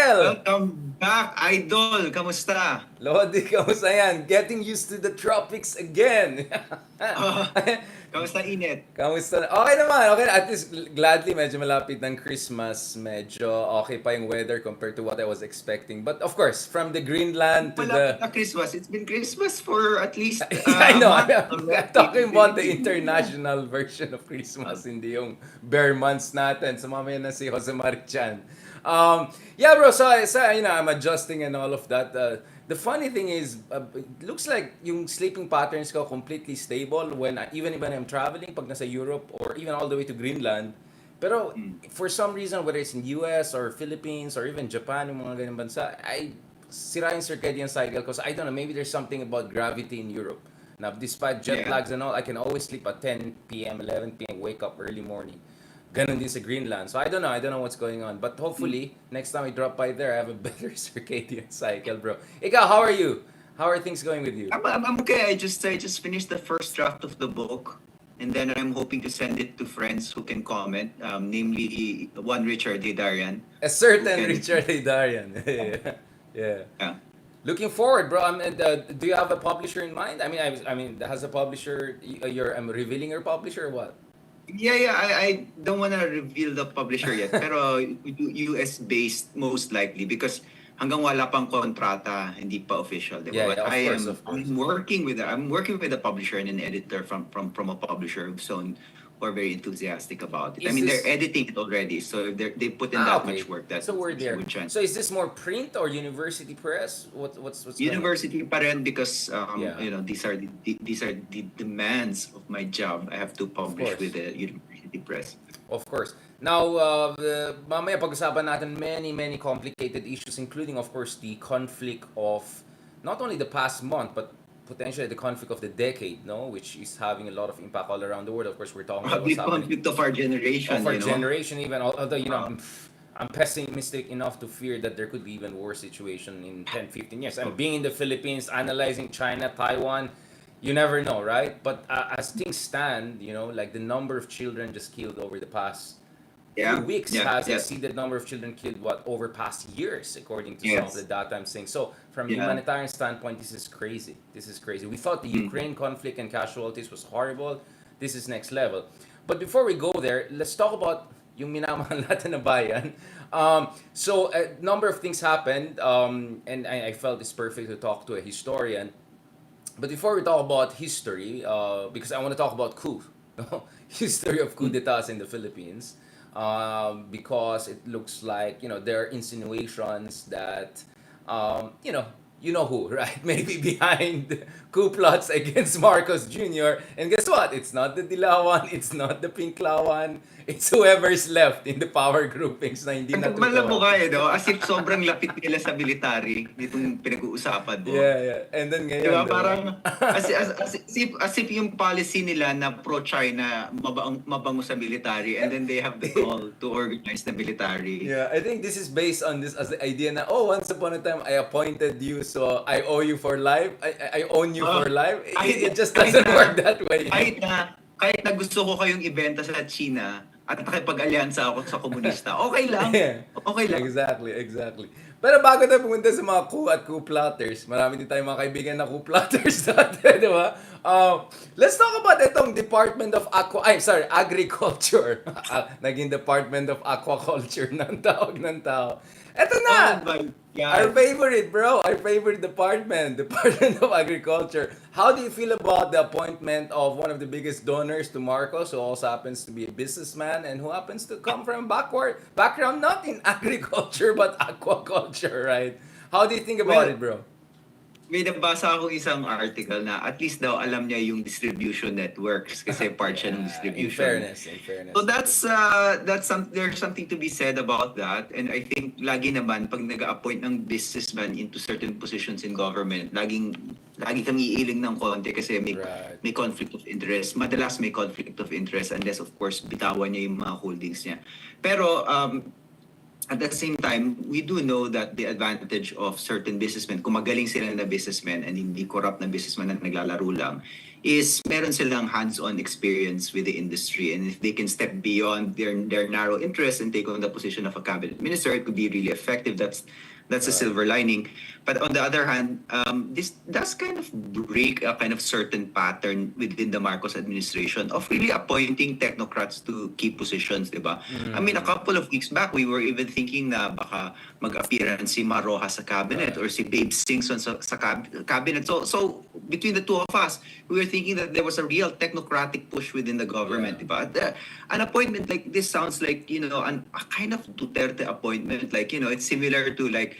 Michael! Welcome back, Idol! Kamusta? Lodi, kamusta yan? Getting used to the tropics again. Ah, kamusta init? Kamusta na? Okay naman, okay. At least gladly medyo malapit ng Christmas. Medyo okay pa yung weather compared to what I was expecting. But of course, from the Greenland to Malapit the... na Christmas. It's been Christmas for at least I a know, month I'm already talking in about the Philippines. international version of Christmas, hindi yung bare months natin. So mamaya na si Jose Marichan. Yeah, bro, I'm adjusting and all of that. The funny thing is, it looks like yung sleeping patterns ko completely stable even when I'm traveling, pag nasa Europe or even all the way to Greenland. Pero for some reason, whether it's in US or Philippines or even Japan, yung mga ganyan bansa, sira yung circadian cycle because I don't know, maybe there's something about gravity in Europe. Now, despite jet Yeah. lags and all, I can always sleep at 10 p.m., 11 p.m., wake up early morning. Ganon din sa Greenland. So I don't know what's going on. But hopefully, next time I drop by there, I have a better circadian cycle, bro. Ikaw, how are you? How are things going with you? I'm okay. I just finished the first draft of the book. And then I'm hoping to send it to friends who can comment, namely one Richard Darian. A certain Okay. Richard Darian. Yeah. Yeah. Looking forward, bro. Do you have a publisher in mind? I mean, has a publisher? I'm revealing your publisher or what? Yeah. I don't want to reveal the publisher yet, pero US-based most likely because hanggang wala pang kontrata, hindi pa official, di ba? Yeah, But of course, of course. I'm working with a publisher and an editor from a publisher who are very enthusiastic about it. Is they're this- editing it already, so if they put in that Okay. much work. That's So we're that's there. a good chance. So is this more print or university press? What's going on? University pa rin because Yeah. these are the demands of my job. I have to publish course. with the university press. Of course. Now, mamaya pag-usapan natin many complicated issues, including, of course, the conflict of not only the past month, but potentially the conflict of the decade, no? Which is having a lot of impact all around the world. Of course, we're talking about Probably what's happening conflict of our generation. of our you know? generation, even. Although, I'm pessimistic enough to fear that there could be even worse situation in 10, 15 years. And being in the Philippines, analyzing China, Taiwan, you never know, right? But as things stand, like the number of children just killed over the past few weeks has exceeded number of children killed over past years, according to some of Yes. the data I'm seeing. So from a Yeah. humanitarian standpoint, this is crazy. We thought the Ukraine conflict and casualties was horrible. This is next level. But before we go there, let's talk about yung minamahal natin na bayan. So a number of things happened, and I felt it's perfect to talk to a historian. But before we talk about history, because I want to talk about coup, history of coup d'etats in the Philippines, because it looks like there are insinuations that you know who, right? Maybe behind coup plots against Marcos Jr. And guess what? It's not the Dilawan, it's not the Pinklawan, it's whoever's left in the power groupings na hindi Malabo natutuwa. ka no? As if sobrang lapit nila sa military nitong pinag-uusapan mo. Yeah. And then ngayon, Diba? diba? Parang as if yung policy nila na pro-China mabango sa military and then they have the call to organize the military. Yeah, I think this is based on this as the idea na, once upon a time I appointed you, so I owe you for life. I own you for life. It just doesn't work that way. Kahit na gusto ko kayong ibenta sa China at nakipag-alyansa ako sa komunista, okay lang. Okay lang. Exactly. Pero bago tayo pumunta sa mga coup at coup plotters, marami din tayong mga kaibigan na coup plotters dati, di ba? Let's talk about itong Department of Agriculture. Naging Department of Aquaculture ng tawag ng tao. Eto na! Oh my God. Our favorite, bro. Our favorite department, Department of Agriculture. How do you feel about the appointment of one of the biggest donors to Marcos, who also happens to be a businessman and who happens to come from background not in agriculture but aquaculture, right? How do you think about it, bro? May nabasa akong isang article na at least daw alam niya yung distribution networks kasi part siya ng In distribution. fairness. So there's something to be said about that, and I think lagi naman pag nag-appoint ng businessman into certain positions in government, lagi kang iiling ng konti kasi Right. may conflict of interest. Madalas may conflict of interest unless of course bitawan niya yung mga holdings niya. Pero at the same time, we do know that the advantage of certain businessmen, kung magaling sila na businessmen and hindi corrupt na businessmen na naglalaro lang, is meron silang hands-on experience with the industry. And if they can step beyond their narrow interests and take on the position of a cabinet minister, it could be really effective. That's a Right. silver lining. But on the other hand, this does kind of break a kind of certain pattern within the Marcos administration of really appointing technocrats to key positions, di ba? I mean, a couple of weeks back, we were even thinking na baka mag-appearance si Maroja sa cabinet Right. or si Babe Singson sa cabinet. So between the two of us, we were thinking that there was a real technocratic push within the government, Yeah. di ba? An appointment like this sounds like, a kind of Duterte appointment. Like, it's similar to like,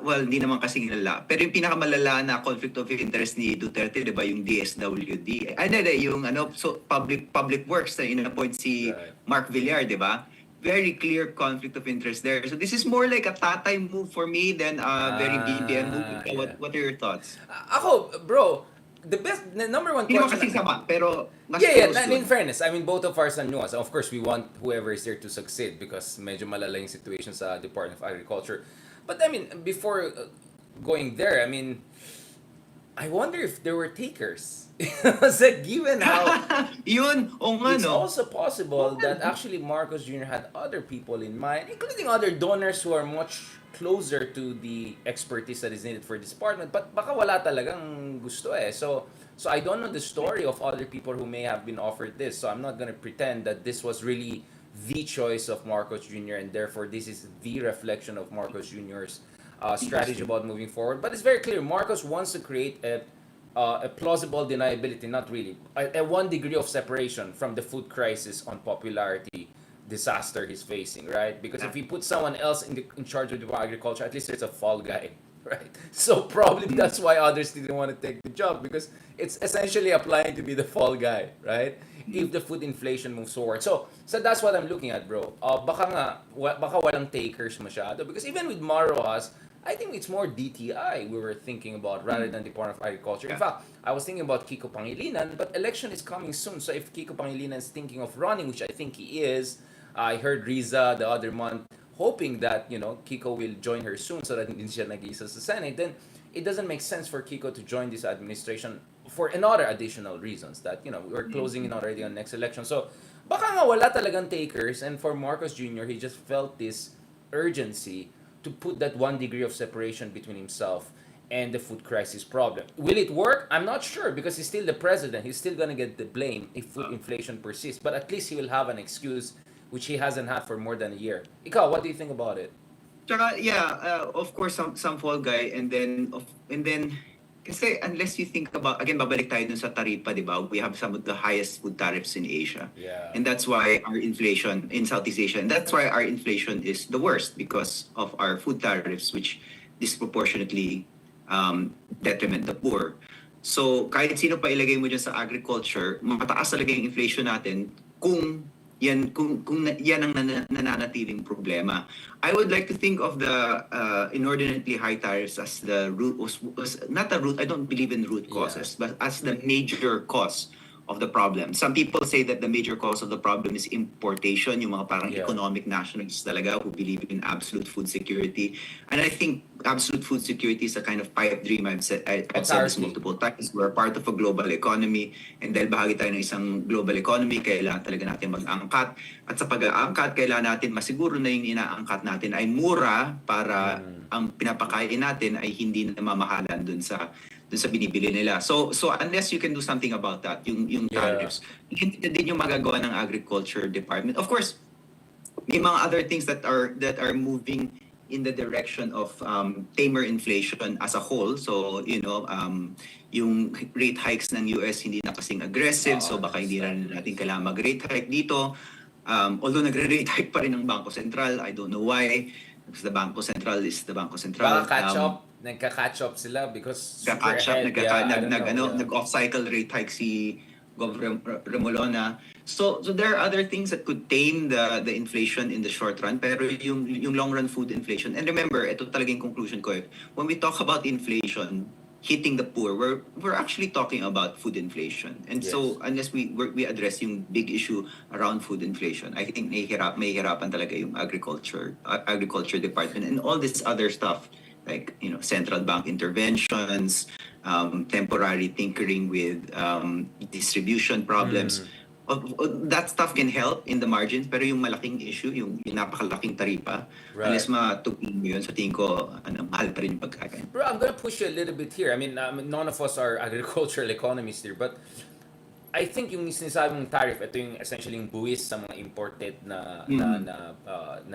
well, hindi naman kasing lala. Pero yung pinakamalala na conflict of interest ni Duterte, di ba, yung DSWD. Yung so public works na in-appoint si Right. Mark Villar, di ba? Very clear conflict of interest there. So this is more like a tatay move for me than a very BBM move. Yeah. What are your thoughts? Ako, bro, the number one Hindi naman question. kasing sama, pero mas Yeah, close and in dun. fairness, I mean, both of ours are nuanced. Of course, we want whoever is there to succeed because medyo malala yung situation sa Department of Agriculture. But I mean, before going there, I mean, I wonder if there were takers. Kasi given how Yun, o nga it's no. also possible that actually Marcos Jr. had other people in mind, including other donors who are much closer to the expertise that is needed for this department. But baka wala talagang gusto eh. So I don't know the story of other people who may have been offered this. So I'm not gonna pretend that this was really the choice of Marcos Jr. and therefore this is the reflection of Marcos Jr.'s strategy about moving forward. But it's very clear Marcos wants to create a plausible deniability, not really, a 1 degree of separation from the food crisis on popularity disaster he's facing, right? Because if he puts someone else in charge of the agriculture, at least there's a fall guy, right? So probably that's why others didn't want to take the job because it's essentially applying to be the fall guy, right? If the food inflation moves forward. So that's what I'm looking at, bro. Baka walang takers masyado because even with Maroas, I think it's more DTI we were thinking about rather than Department of Agriculture. In fact, I was thinking about Kiko Pangilinan, but election is coming soon. So if Kiko Pangilinan is thinking of running, which I think he is, I heard Riza the other month hoping that, Kiko will join her soon so that hindi siya nag-isa sa Senate, then it doesn't make sense for Kiko to join this administration for another additional reasons that, we're closing in already on next election. So baka nga wala talagang takers and for Marcos Jr., he just felt this urgency to put that 1 degree of separation between himself and the food crisis problem. Will it work? I'm not sure because he's still the president. He's still gonna get the blame if food inflation persists. But at least he will have an excuse which he hasn't had for more than a year. Ikaw, what do you think about it? Tsaka, yeah, of course, some fall guy, and then, kasi unless you think about, again, babalik tayo dun sa taripa, di ba? We have some of the highest food tariffs in Asia. Yeah. And that's why our inflation in Southeast Asia, and that's why our inflation is the worst because of our food tariffs, which disproportionately detriment the poor. So, kahit sino pa ilagay mo dyan sa agriculture, mataas talaga yung inflation natin kung yan ang nananatiling problema. I would like to think of the inordinately high tariffs as the root was not the root. I don't believe in root causes, but as the major cause of the problem. Some people say that the major cause of the problem is importation, yung mga parang economic nationalists talaga who believe in absolute food security. And I think absolute food security is a kind of pipe dream. I've said this multiple times. We're part of a global economy, and dahil bahagi tayo ng isang global economy, kailangan talaga natin mag-angkat. At sa pag-aangkat, kailangan natin masiguro na yung inaangkat natin ay mura para ang pinapakain natin ay hindi na mamahalan dun sa binibili nila. So unless you can do something about that, yung tariffs, hindi din yung magagawa ng agriculture department. Of course, may mga other things that are moving in the direction of tamer inflation as a whole. So, yung rate hikes ng US hindi na kasing aggressive, so baka hindi na natin kailangan mag-rate hike dito. Although nagre-rate hike pa rin ng Bangko Sentral, I don't know why. Because the Bangko Sentral is the Bangko Sentral. Nagka-catch up sila because nag-catch up, nag-off-cycle rate hike si Gov. Remolona. So there are other things that could tame the inflation in the short run, pero yung long run food inflation, and remember, ito talaga yung conclusion ko when we talk about inflation, hitting the poor, we're actually talking about food inflation. And Yes. so unless we address yung big issue around food inflation, I think mahihirapan talaga yung agriculture department and all this other stuff like central bank interventions, temporary tinkering with distribution problems. That stuff can help in the margins, pero yung malaking issue, yung napakalaking taripa, Right. unless matupin mo yun, sa tingin ko, mahal pa rin yung pagkain. Bro, I'm gonna push you a little bit here. I mean, none of us are agricultural economists here, but I think yung sinasabi mong tariff, ito yung essentially yung buwis sa mga imported na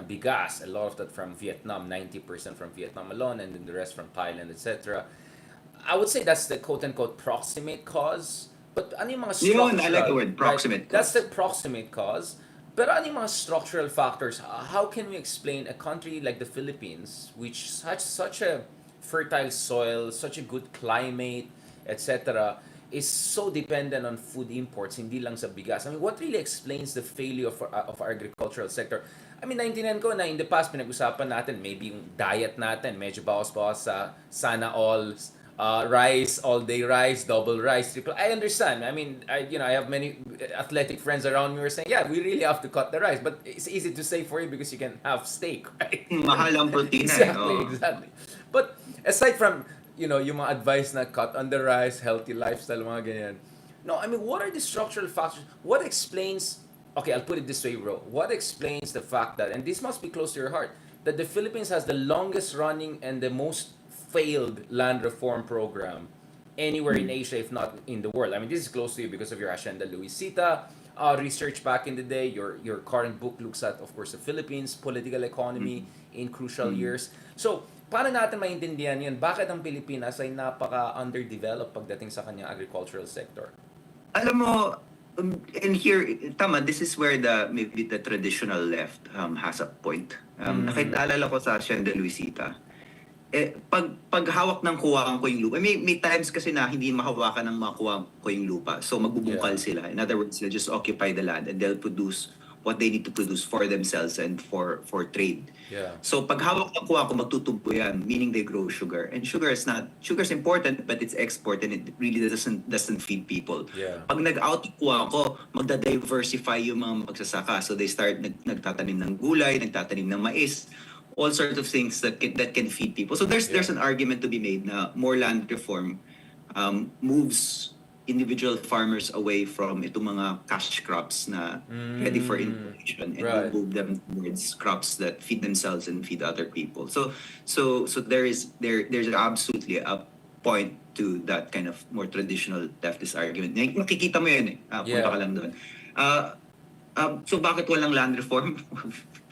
bigas. A lot of that from Vietnam, 90% from Vietnam alone, and then the rest from Thailand, etc. I would say that's the quote-unquote proximate cause. But ano yung mga structural... Yun, I like the word, proximate right? That's cause. the proximate cause. Pero ano yung mga structural factors? How can we explain a country like the Philippines, which has such a fertile soil, such a good climate, etc., is so dependent on food imports, hindi lang sa bigas? I mean, what really explains the failure of our agricultural sector? I mean, naintindihan ko na in the past, pinag-usapan natin, maybe yung diet natin, medyo bawas-bawas sa sana all rice, all-day rice, double rice, triple. I understand. I mean, I have many athletic friends around me who are saying, yeah, we really have to cut the rice. But it's easy to say for you because you can have steak, right? Mahal ang protein. Exactly. But aside from, yung mga advice na cut on the rice, healthy lifestyle, mga ganyan. No, I mean, what are the structural factors? What explains, okay, I'll put it this way, bro. What explains the fact that, and this must be close to your heart, that the Philippines has the longest running and the most failed land reform program anywhere in Asia, if not in the world. I mean, this is close to you because of your Hacienda Luisita research back in the day. Your current book looks at, of course, the Philippines political economy in crucial years. So, paano natin maintindihan yun? Bakit ang Pilipinas ay napaka-underdeveloped pagdating sa kanyang agricultural sector? Alam mo, and here, tama, this is where maybe the traditional left has a point. Nakilala ko sa Hacienda Luisita. Pag hawak ng kuwaan ko yung lupa, may times kasi na hindi mahawakan ng makuha ko yung lupa. So magbubungkal sila. In other words, they'll just occupy the land and they'll produce what they need to produce for themselves and for trade. Yeah. So pag hawak ng kuwaan ko, magtutubo yan, meaning they grow sugar. And sugar's important, but it's export and it really doesn't feed people. Yeah. Pag nag-out yung kuwaan ko, magda-diversify yung mga magsasaka. So they start nagtatanim ng gulay, nagtatanim ng mais, all sorts of things that can feed people. So there's an argument to be made na more land reform moves individual farmers away from itong mga cash crops na ready for importation and will move them towards crops that feed themselves and feed other people. So there's absolutely a point to that kind of more traditional leftist argument. Makikita mo yan punta ka lang doon. So bakit walang land reform?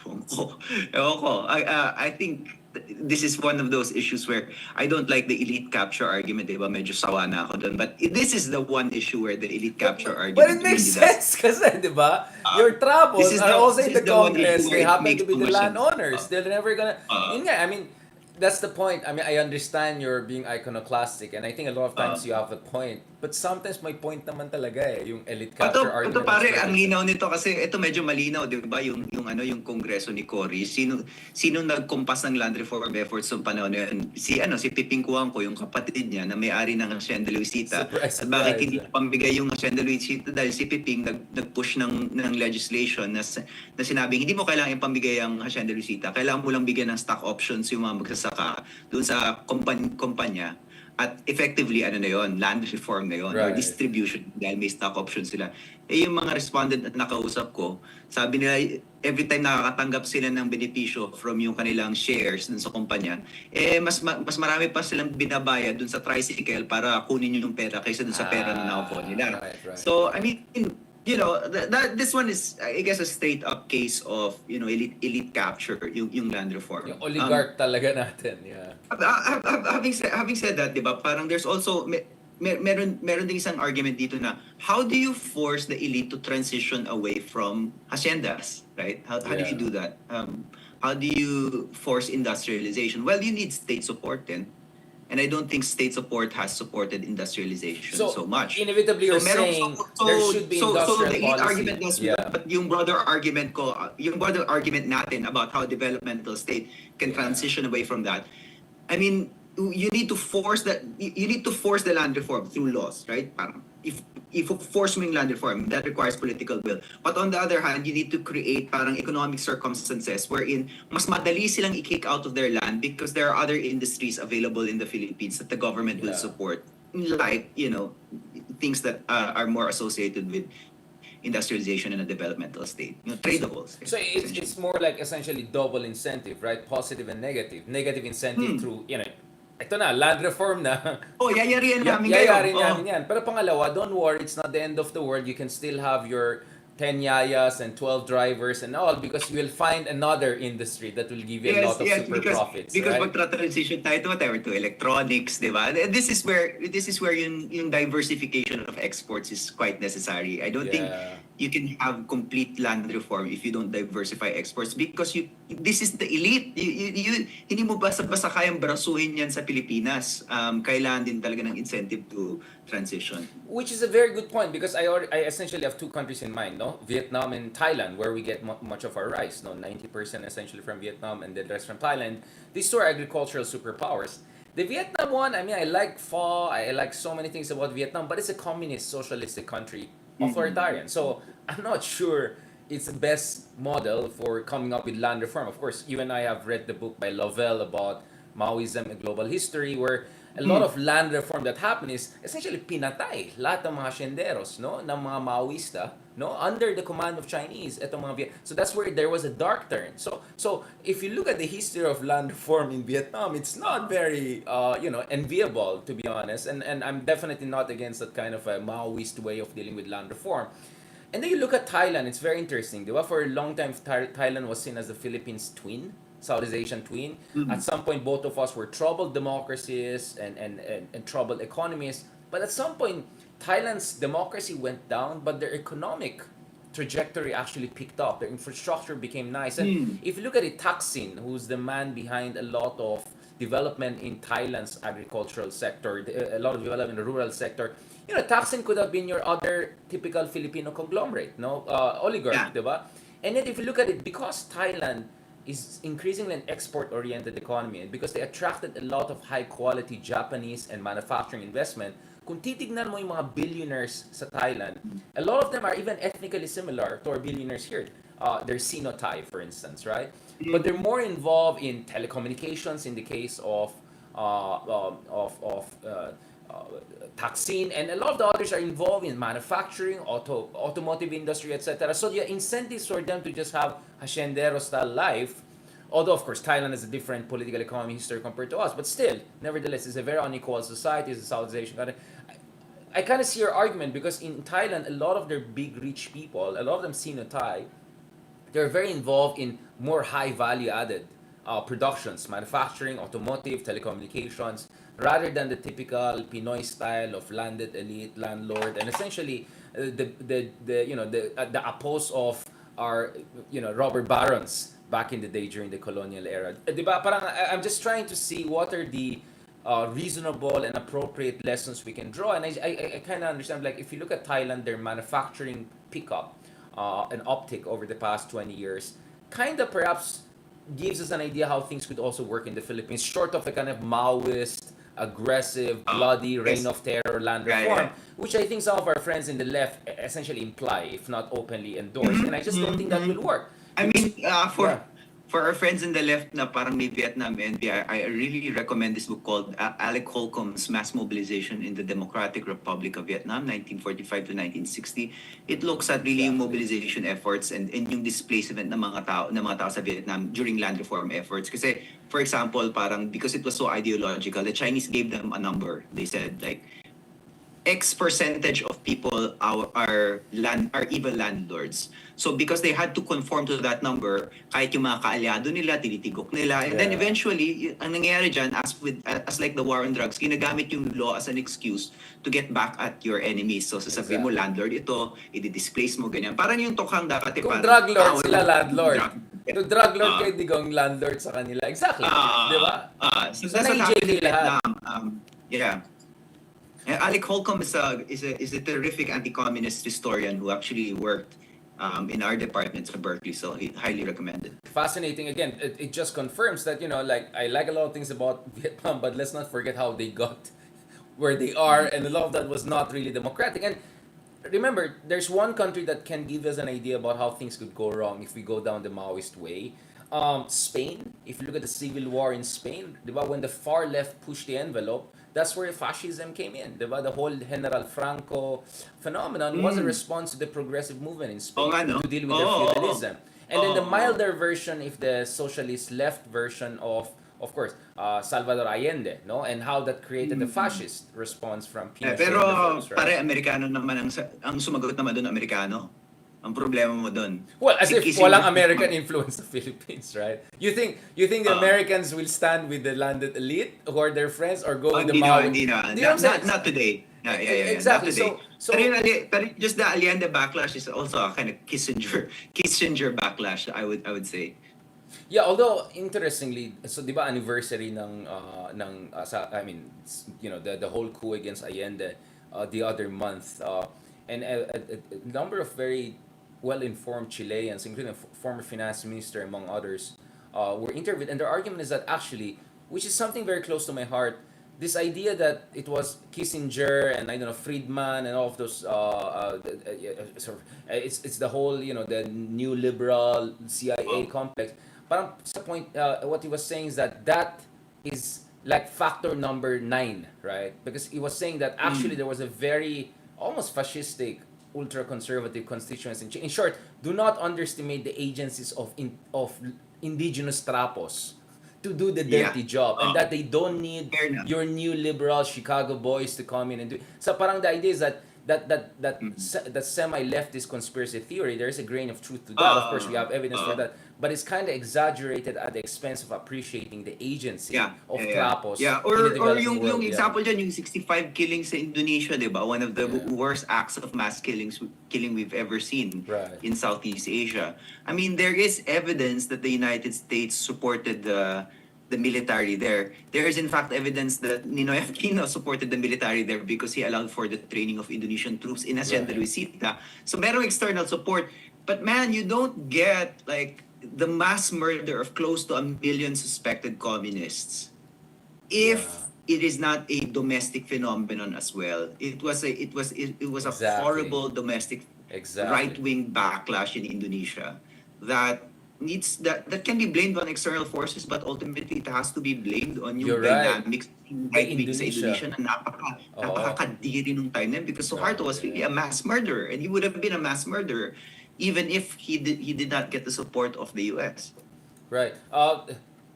Ewan ko. I think this is one of those issues where I don't like the elite capture argument, diba? Medyo sawa na ako doon. But this is the one issue where the elite capture argument... But it makes sense kasi, diba? Your troubles are also in the Congress. They happen to be the landowners. They're never gonna... Yun nga, I mean, that's the point. I mean, I understand you're being iconoclastic and I think a lot of times you have a point. But sometimes may point naman talaga yung elite capture argument. Ito pare, ang linaw nito kasi ito medyo malinaw, 'di ba? Yung kongreso ni Cory, sino nagkumpas ng land reform efforts sa panahon na yun? Si Piping Kuangco, yung kapatid niya na may-ari ng Hacienda Luisita. Surprise, At bakit hindi pambigay yung Hacienda Luisita dahil si Piping nag-push ng legislation na sinabing hindi mo kailangan ipambigay ang Hacienda Luisita. Kailangan mo lang bigyan ng stock options yung mga magsasaka doon sa kumpanya. At effectively, land reform na yun, or distribution, dahil may stock options sila. Yung mga respondent na nakausap ko, sabi nila, every time nakakatanggap sila ng benepisyo from yung kanilang shares dun sa kumpanya, mas marami pa silang binabayad dun sa tricycle para kunin yung pera kaysa dun sa pera na nakukuha nila. Right. So, I mean, this one is, I guess, a straight up case of, elite capture, yung land reform. Yung oligarch talaga natin, yeah. Having said that, diba, parang there's also, meron ding isang argument dito na, how do you force the elite to transition away from haciendas, right? How do you do that? How do you force industrialization? Well, you need state support then. And I don't think state support has supported industrialization so much. Inevitably, you're saying there should be industrial so the elite policy. argument does but yung broader argument natin about how developmental state can transition away from that. I mean, you need to force the land reform through laws, right? Parang if force mo yung land reform, that requires political will. But on the other hand, you need to create parang economic circumstances wherein mas madali silang i-kick out of their land because there are other industries available in the Philippines that the government will Yeah. support, like, things that are more associated with industrialization in a developmental state, tradables, So it's essentially. more like essentially double incentive, right? Positive and negative. Negative incentive Hmm. through, ito na, land reform na. Oh, yayarihan namin kayo. Yayarin Oh. namin yan. Pero pangalawa, don't worry, it's not the end of the world. You can still have your 10 yayas and 12 drivers and all because you will find another industry that will give you a Yes, lot of yes, super profits, because right? magtra-transition tayo to whatever, to electronics, di ba? This is where yung diversification of exports is quite necessary. I don't think Yeah. you can have complete land reform if you don't diversify exports because this is the elite. Hindi mo basta kayang brasuhin yan sa Pilipinas. Kailangan din talaga ng incentive to transition. Which is a very good point because I essentially have two countries in mind, no? Vietnam and Thailand, where we get much of our rice, no? 90% essentially from Vietnam and the rest from Thailand. These two are agricultural superpowers. The Vietnam one, I mean, I like pho, I like so many things about Vietnam, but it's a communist, socialistic country, authoritarian. So I'm not sure it's the best model for coming up with land reform. Of course, you and I have read the book by Lovell about Maoism and global history, where a lot of land reform that happened is essentially pinatay lahat ng mga syenderos, no, ng mga Maoista, no, under the command of Chinese. Etong mga so that's where there was a dark turn. So if you look at the history of land reform in Vietnam, it's not very enviable, to be honest. And I'm definitely not against that kind of a Maoist way of dealing with land reform. And then you look at Thailand, it's very interesting. Diba? For a long time, Thailand was seen as the Philippines twin, Southeast Asian twin. At some point, both of us were troubled democracies and troubled economies. But at some point, Thailand's democracy went down, but their economic trajectory actually picked up. Their infrastructure became nice. And if you look at it, Thaksin, who's the man behind a lot of development in Thailand's agricultural sector, a lot of development in the rural sector, Thaksin could have been your other typical Filipino conglomerate, no? Oligarch, Yeah. diba? And yet, if you look at it, because Thailand is increasingly an export-oriented economy and because they attracted a lot of high-quality Japanese and manufacturing investment, kung titignan mo yung mga billionaires sa Thailand, a lot of them are even ethnically similar to our billionaires here. They're Sino-Thai, for instance, right? But they're more involved in telecommunications in the case of Thaksin, and a lot of the others are involved in manufacturing, automotive industry, etc. So the incentives for them to just have haciendero style life, although of course Thailand has a different political economy history compared to us, but still, nevertheless, it's a very unequal society. It's a Southeast Asian country. I kind of see your argument because in Thailand, a lot of their big rich people, a lot of them Sino-Thai, they're very involved in more high value added productions, manufacturing, automotive, telecommunications, rather than the typical Pinoy style of landed elite landlord, and essentially the oppose of our robber barons back in the day during the colonial era. Diba? Parang I'm just trying to see what are the reasonable and appropriate lessons we can draw, and I kind of understand, like, if you look at Thailand, their manufacturing pickup, an uptick over the past 20 years, kind of perhaps gives us an idea how things could also work in the Philippines, short of a kind of Maoist, aggressive, bloody reign Yes. of terror land Right, reform, right. which I think some of our friends in the left essentially imply, if not openly endorse. And I just don't think that will work. I mean, Yeah. for our friends in the left na parang may Vietnam envy, I really recommend this book called Alec Holcomb's Mass Mobilization in the Democratic Republic of Vietnam, 1945 to 1960. It looks at really yung Exactly. mobilization efforts and yung displacement ng mga tao sa Vietnam during land reform efforts. Kasi, for example, parang because it was so ideological, the Chinese gave them a number. They said, like, X percentage of people are evil landlords. So because they had to conform to that number, kahit yung mga kaalyado nila, tinitigok nila. And then Yeah. eventually, ang nangyayari dyan, as like the war on drugs, ginagamit yung law as an excuse to get back at your enemies. So sasabihin mo, Exactly. landlord ito, i-displace mo, ganyan. Parang yung tokhang dati, Kung parang drug lord bawal sila, mo- landlord. drug. Kung drug lord Ah. kayo, di kong landlord sa kanila. Exactly. Di ba? So So, that's what na-JK happened in lahat. Vietnam. Yeah. Alec Holcomb is a terrific anti-communist historian who actually worked in our departments at Berkeley, so he highly recommended. fascinating. Again, it just confirms that, like, I like a lot of things about Vietnam, but let's not forget how they got where they are, and a lot of that was not really democratic. And remember, there's one country that can give us an idea about how things could go wrong if we go down the Maoist way. Spain, if you look at the civil war in Spain, diba, when the far left pushed the envelope, that's where fascism came in. Diba? The whole General Franco phenomenon was a Mm. response to the progressive movement in Oo Spain nga, no? to deal with Oo, their oo, oo. feudalism. And then Oo, the oo. milder version, if the socialist left version of course, Salvador Allende, no, and how that created the Mm. fascist response from Pero Pinochet and the folks, right? pare Amerikano naman ang sumagot naman doon Amerikano. Ang problema mo doon. Well, as Si if walang Kissinger American influence sa Philippines, right? You think the uh, Americans will stand with the landed elite who are their friends or go with the hindi naman, Maui? hindi naman. Do you know what I'm saying? Not today. Yeah. Not Exactly. today. So Pero, so pero just the Allende backlash is also a kind of Kissinger backlash, I would say. yeah, although interestingly, so 'di ba anniversary I mean, the whole coup against Allende the other month, and a number of very well-informed Chileans, including a former finance minister among others, were interviewed, and their argument is that actually, which is something very close to my heart, this idea that it was Kissinger and I don't know Friedman and all of those sort of, it's the whole, the new liberal CIA complex. Parang sa point, what he was saying is that is like factor number 9, right? Because he was saying that actually Mm. there was a very almost fascistic ultra conservative constituency. In short, do not underestimate the agencies of indigenous trapos to do the Yeah. dirty job, and that they don't need Fair enough. your new liberal Chicago boys to come in and do. So parang the idea is Mm. that semi-leftist conspiracy theory, there is a grain of truth to that. Of course, we have evidence for Uh, that, but it's kind of exaggerated at the expense of appreciating the agency of Yeah. trapos Yeah, in the or developing yung world. Yeah. example diyan, yung 65 killings sa Indonesia, 'di ba? One of the Yeah. worst acts of mass killing we've ever seen Right. in Southeast Asia. I mean, there is evidence that the United States supported the military there. There is in fact evidence that Ninoy Aquino supported the military there because he allowed for the training of Indonesian troops in Hacienda Right. Luisita. So merong external support. But man, you don't get like the mass murder of close to 1 million suspected communists Yeah. if it is not a domestic phenomenon as well. It was a Exactly. horrible domestic Exactly. right-wing backlash in Indonesia that that can be blamed on external forces, but ultimately it has to be blamed on yung You're right. dynamics yung The right wing sa Indonesia. Indonesia na Oo. napakakadiri nung time na yun because Suharto was really Yeah. a mass murderer, and he would have been a mass murderer even if he did not get the support of the US. Right.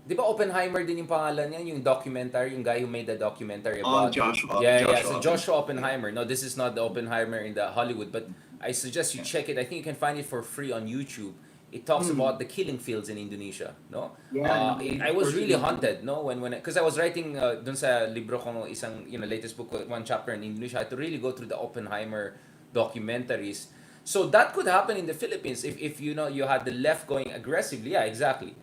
Di ba Oppenheimer din yung pangalan niya, yung documentary, yung guy who made the documentary Oh, about. Joshua. Yeah. So Joshua. Joshua Oppenheimer. No, this is not the Oppenheimer in the Hollywood, but I suggest you check it. I think you can find it for free on YouTube. It talks about the killing fields in Indonesia, no? Yeah, I was really haunted, no, when because I was writing dun sa libro kong isang, latest book, one chapter in Indonesia. I had to really go through the Oppenheimer documentaries. So that could happen in the Philippines if you had the left going aggressively. Yeah, exactly.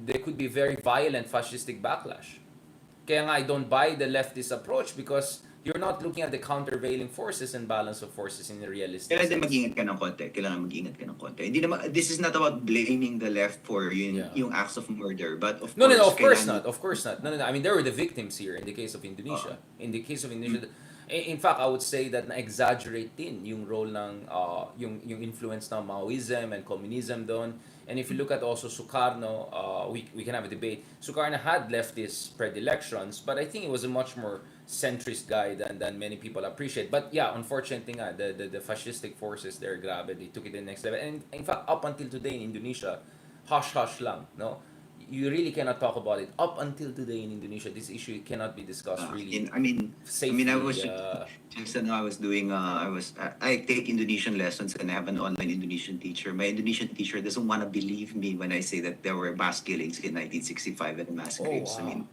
There could be very violent fascistic backlash. Kaya nga I don't buy the leftist approach because you're not looking at the countervailing forces and balance of forces in a realistic Kailangan sense. mag-ingat ka ng konti. Hindi naman, this is not about blaming the left for Yeah. yung acts of murder, but of No, course, of course kailangan- not. Of course not. No. I mean, there were the victims here in the case of Indonesia. In the case of Indonesia, in fact, I would say that na-exaggerate din yung role ng yung influence ng Maoism and communism doon. And if you look at also Sukarno, we can have a debate. Sukarno had leftist predilections, but I think he was a much more centrist guy than many people appreciate. But yeah, unfortunately nga, the fascistic forces there, grabe, they took it to the next level. And in fact, up until today in Indonesia, hush-hush lang, no? You really cannot talk about it. Up until today in Indonesia, this issue cannot be discussed really I mean, safely. I was I take Indonesian lessons and I have an online Indonesian teacher. My Indonesian teacher doesn't want to believe me when I say that there were mass killings in 1965 and mass graves. wow. I mean,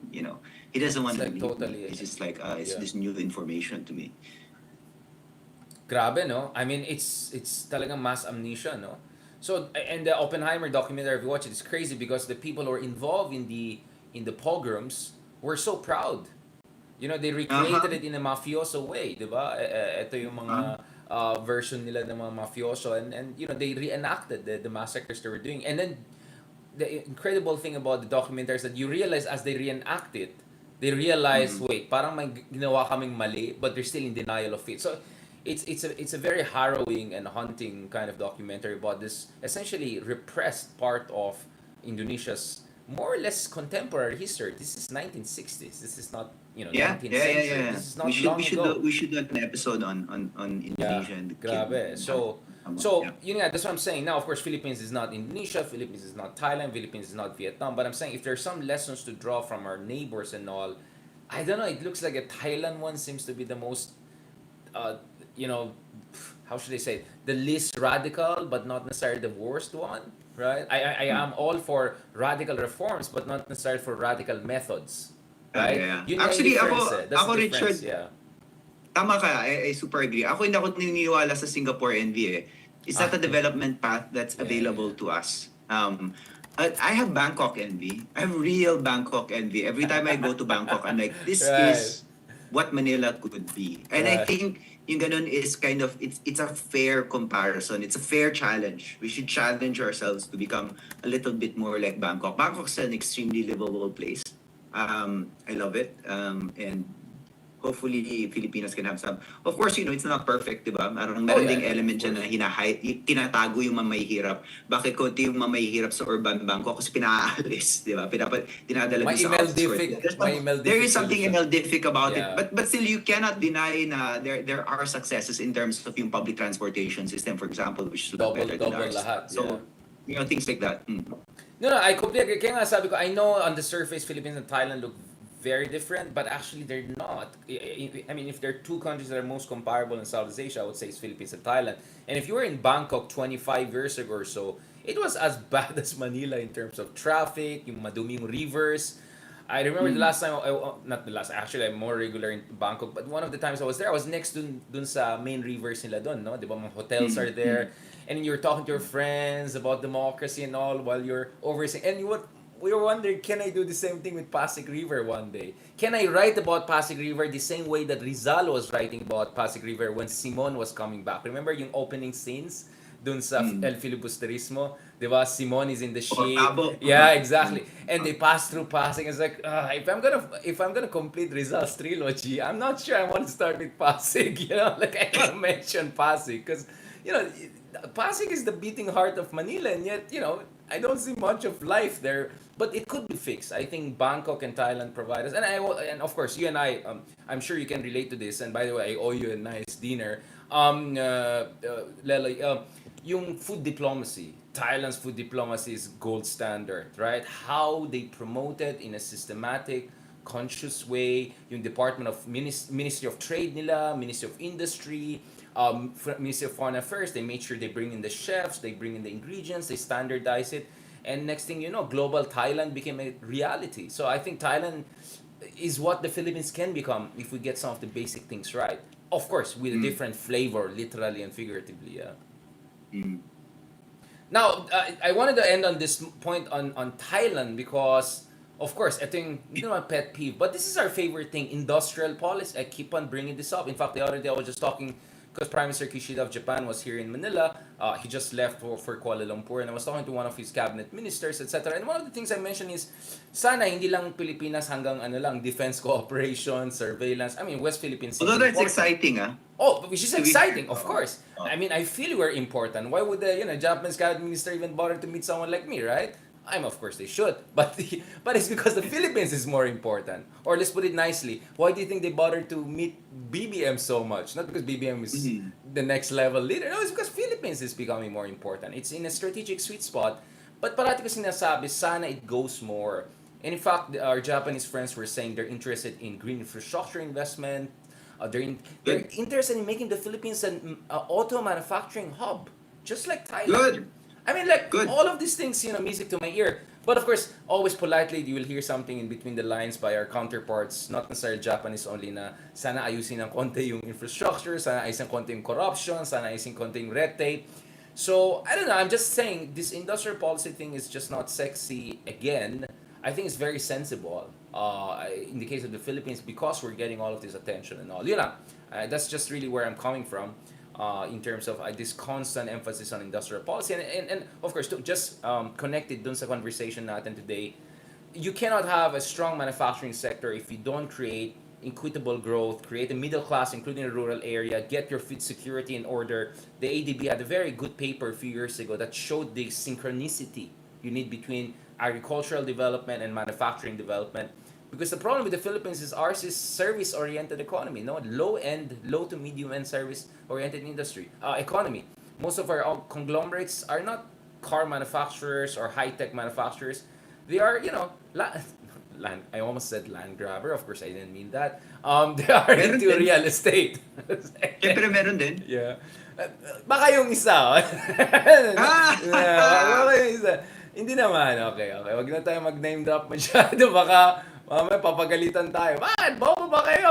he doesn't want It's to like believe totally, me. It's just like it's yeah. this new information to me. Grabe, no? I mean, it's talagang mass amnesia, no? So, and the Oppenheimer documentary, if you watch it, it's crazy because the people who were involved in the pogroms were so proud. They recreated it in a mafioso way, di ba? Ito yung mga version nila ng mga mafioso, and they reenacted the massacres they were doing. And then the incredible thing about the documentary is that you realize as they reenact it, they realize, Mhm. wait, parang may ginawa kaming mali, but they're still in denial of it. So it's a very harrowing and haunting kind of documentary about this essentially repressed part of Indonesia's more or less contemporary history. This is 1960s. This is not, Yeah, 19th yeah, yeah, century. yeah. This is not long ago. We should do an episode on Yeah, Indonesia and the king grabe. and how So, yeah. yun nga, that's what I'm saying. Now, of course, Philippines is not Indonesia, Philippines is not Thailand, Philippines is not Vietnam. But I'm saying if there's some lessons to draw from our neighbors and all, I don't know, it looks like a Thailand one seems to be the most, uh, you know, how should I say, it? The least radical, but not necessarily the worst one, right? I Mm. am all for radical reforms, but not necessarily for radical methods, Yeah, yeah, right? yeah. Yun nga yung Actually, difference eh. That's ako the difference, Richard, yeah. tama ka. I super agree. Ako hindi ako naniniwala sa Singapore envy eh. It's not a development path that's Yeah, available yeah. to us. I have Bangkok envy. I have real Bangkok envy. Every time I go to Bangkok, I'm like, this Right, is what Manila could be. And I right. think yung ganun is kind of, it's a fair comparison. It's a fair challenge. We should challenge ourselves to become a little bit more like Bangkok. Bangkok's an extremely livable place. I love it. And hopefully Filipinos can have some. Of course, it's not perfect, di ba? Oh Meron yeah, ding yeah, of element dyan na course. tinatago yung mamahihirap. Bakit konti yung mamahihirap sa urban Bangkok? Kasi pinaalis, di ba? Dinadala dun May sa outskirts. may There emeldific is something solution. emeldific about it. Yeah, But still, you cannot deny na there are successes in terms of yung public transportation system, for example, which is a lot better than double ours. lahat, yeah. So, things like that. No, no, I completely agree. Kaya nga sabi ko, I know on the surface Philippines and Thailand look very different, but actually they're not. I mean, if there are two countries that are most comparable in Southeast Asia, I would say it's Philippines and Thailand. And if you were in Bangkok 25 years ago or so, it was as bad as Manila in terms of traffic, yung maduming rivers. I remember the Mm. last time, not the last, actually I'm more regular in Bangkok, but one of the times I was there, I was next dun sa main rivers nila dun, no? Di ba, mga hotels are Mm. Mm. there, and you're talking to your friends about democracy and all while you're overseeing, and we were wondering, can I do the same thing with Pasig River one day? Can I write about Pasig River the same way that Rizal was writing about Pasig River when Simon was coming back? Remember yung opening scenes dun sa Mm. El Filibusterismo? Di ba? Simon is in the O, ship. tabo. Yeah, Mm. exactly. And they pass through Pasig. It's like, if I'm gonna complete Rizal's trilogy, I'm not sure I want to start with Pasig. Like I want to mention Pasig because, you know, Pasig is the beating heart of Manila, and yet, I don't see much of life there. But it could be fixed. I think Bangkok and Thailand provide us, and of course you and I. I'm sure you can relate to this. And by the way, I owe you a nice dinner. Lelo, yung food diplomacy. Thailand's food diplomacy is gold standard, right? How they promote it in a systematic, conscious way. Yung Department of Ministry of Trade nila, Ministry of Industry, Ministry of Foreign Affairs, they made sure they bring in the chefs, they bring in the ingredients, they standardize it. And next thing you know, global Thailand became a reality. So I think Thailand is what the Philippines can become if we get some of the basic things right. Of course, with a Mm. different flavor, literally and figuratively. Yeah. Mm. Now, I wanted to end on this point on Thailand because, of course, ito yung, hindi naman pet peeve, but this is our favorite thing, industrial policy. I keep on bringing this up. In fact, the other day I was just talking, because Prime Minister Kishida of Japan was here in Manila. He just left for Kuala Lumpur, and I was talking to one of his cabinet ministers, etc. And one of the things I mentioned is, sana hindi lang Pilipinas hanggang defense cooperation, surveillance. I mean, West Philippines seems Although that's important. exciting, Oh, which is to be fair. exciting, of course. Oh. I mean, I feel we're important. Why would the Japanese cabinet minister even bother to meet someone like me, right? Of course they should, but it's because the Philippines is more important. Or let's put it nicely, why do you think they bother to meet BBM so much? Not because BBM is Mhm. the next level leader. No, it's because Philippines is becoming more important. It's in a strategic sweet spot. But parati ko sinasabi, sana it goes more. And in fact, our Japanese friends were saying they're interested in green infrastructure investment. They're Good. interested in making the Philippines an auto manufacturing hub, just like Thailand. Good. I mean, like Good. all of these things, music to my ear. But of course, always politely, you will hear something in between the lines by our counterparts, not necessarily Japanese only, na sana ayusin ng konti yung infrastructure, sana ayusin ng konti yung corruption, sana ayusin konti yung red tape. So, I don't know, I'm just saying, this industrial policy thing is just not sexy again. I think it's very sensible in the case of the Philippines because we're getting all of this attention and all. That's just really where I'm coming from. in terms of this constant emphasis on industrial policy. And of course, to just connected dun sa conversation natin today, you cannot have a strong manufacturing sector if you don't create equitable growth, create a middle class, including the rural area, get your food security in order. The ADB had a very good paper a few years ago that showed the synchronicity you need between agricultural development and manufacturing development. Because the problem with the Philippines is ours is service-oriented economy, no low-end, low to medium-end service-oriented industry economy. Most of our conglomerates are not car manufacturers or high-tech manufacturers. They are, land. I almost said land grabber. Of course, I didn't mean that. They are Meron into din. real estate. Siyempre meron din. Yeah. Baka yung isa. Baka yung isa. Hindi naman. Okay. Wag na tayo mag-name drop masyado. Baka mamaya papagalitan tayo. Bakit? Bobo ba kayo?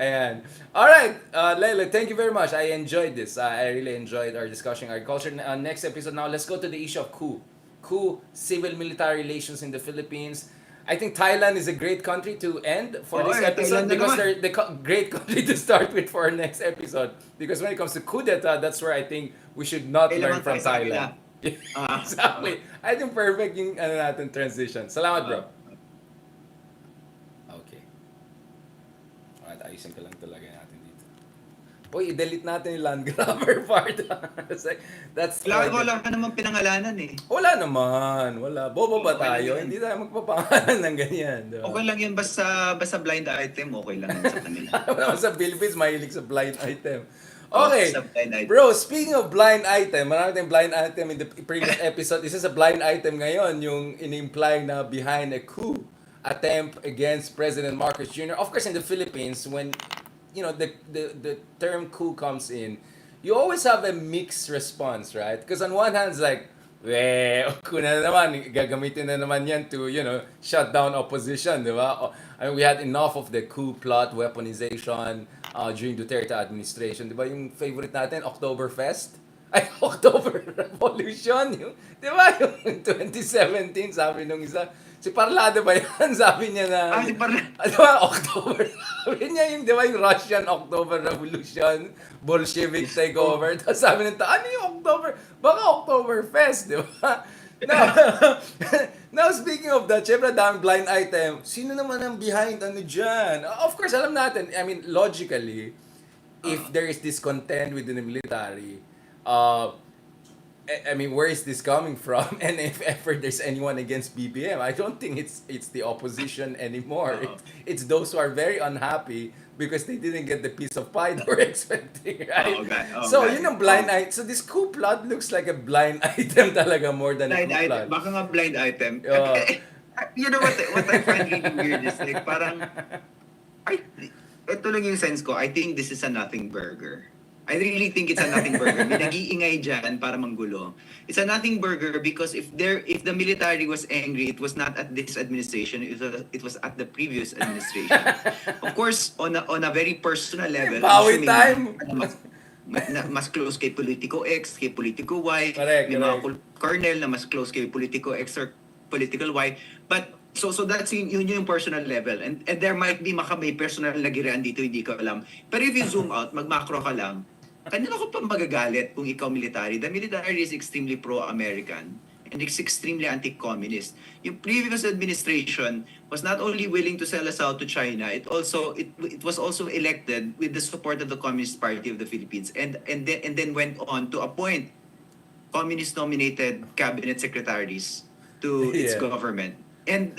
Ayan. Alright. Lele, thank you very much. I enjoyed this. I really enjoyed our discussion on agriculture. Next episode now, let's go to the issue of coup. Coup, civil-military relations in the Philippines. I think Thailand is a great country to end for this episode because they're the great country to start with for our next episode. Because when it comes to coup d'etat, that's where I think we should not learn from Thailand. Exactly. I think perfect yung natin transition. Salamat, bro. Okay. Alright, ayusin ko lang talaga natin dito. Uy, i-delete natin yung land grabber part. That's Wala ka naman pinangalanan eh. Wala naman. Wala. Bobo ba Okay lang tayo? yan. Hindi tayo magpapangalan ng ganyan. Diba? Okay lang yun, basta blind item, okay lang yun sa kanila. Sa Philippines, mahilig sa blind item. Okay. Sa blind item. Bro, speaking of blind item, marami tayong blind item in the previous episode. This is a blind item ngayon, yung in-imply na behind a coup attempt against President Marcos Jr. Of course, in the Philippines, when the term coup comes in, you always have a mixed response, right? Because on one hand, it's like, coup na naman, gagamitin na naman yan to, shut down opposition, di ba? I mean, we had enough of the coup plot, weaponization during Duterte administration. Di ba yung favorite natin, Oktoberfest? Ay, October Revolution. Di ba yung 2017, sabi nung isa, si Parlado ba yan? Sabi niya na... Si Parlado. Di ba, October? Sabi niya yung, di ba, yung Russian October Revolution, Bolshevik takeover. Tapos sabi nito, ano yung October? Baka Oktoberfest, di ba? Now, speaking of that, syempre daming blind item. Sino naman ang behind ano dyan? Of course, alam natin, I mean, logically, if there is discontent within the military, I mean, where is this coming from? And if ever there's anyone against BBM, I don't think it's the opposition anymore. It's those who are very unhappy because they didn't get the piece of pie they were expecting, right? So, yun ang blind item. So, this coup plot looks like a blind item talaga more than blind a coup plot. item. Baka nga blind item. You know what I find really weird is like parang, ito lang yung sense ko, I think this is a nothing burger. I really think it's a nothing burger. May nag-iingay dyan para manggulo. It's a nothing burger because if the military was angry, it was not at this administration, it was at the previous administration. Of course, on a very personal level, Bawi time! Mas close kay Politico X, kay Politico Y, Correct. may mga colonel na mas close kay Politico X or Political Y. But so that's yun yung personal level. And there might be may personal na girian dito, hindi ko alam. Pero if you zoom out, mag-macro ka lang, kanina ko pa magagalit kung ikaw military. The military is extremely pro-American and it's extremely anti-communist. Yung previous administration was not only willing to sell us out to China, it was also elected with the support of the Communist Party of the Philippines and then went on to appoint communist-nominated cabinet secretaries to its government. And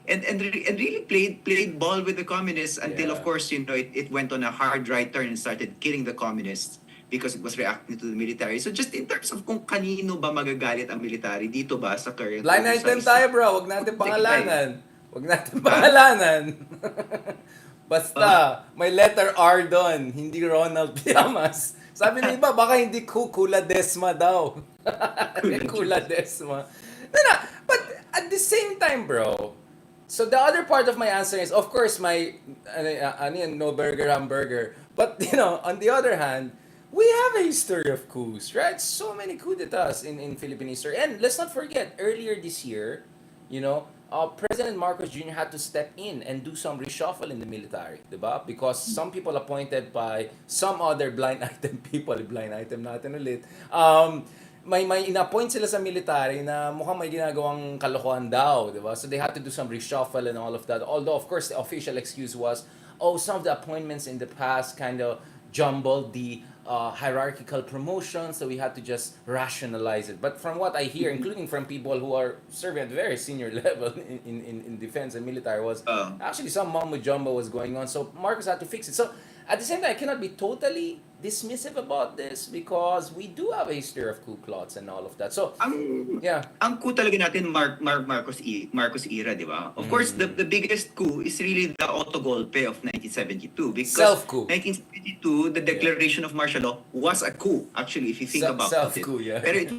really played ball with the communists until of course it went on a hard right turn and started killing the communists because it was reacting to the military. So just in terms of kung kanino ba magagalit ang military dito ba sa current Line item tayo, bro. Huwag natin pangalanan. Basta, may letter R doon, hindi Ronald Llamas. Sabi ng iba, baka hindi Kula Desma daw. Kula Desma. No, but at the same time, bro, so the other part of my answer is, of course, my no burger, hamburger. But, on the other hand, we have a history of coups, right? So many coup d'etats in Philippine history. And let's not forget, earlier this year, President Marcos Jr. had to step in and do some reshuffle in the military, diba? Because some people appointed by some other blind item people, blind item natin ulit, may inappoint sila sa military na mukhang may ginagawang kalokohan daw, diba? So they had to do some reshuffle and all of that. Although, of course, the official excuse was, oh, some of the appointments in the past kind of jumbled the hierarchical promotion, so we had to just rationalize it. But from what I hear, including from people who are serving at very senior level in defense and military, was actually some mumbo jumbo was going on. So Marcos had to fix it. So at the same time, I cannot be totally dismissive about this because we do have a history of coup plots and all of that. So yeah, ang coup talaga natin Marcos era, di ba? Of course, the biggest coup is really the autogolpe of 1972 because Self-coup. 1972, the declaration of martial law was a coup. Actually, if you think about it. self-coup, yeah. Pero it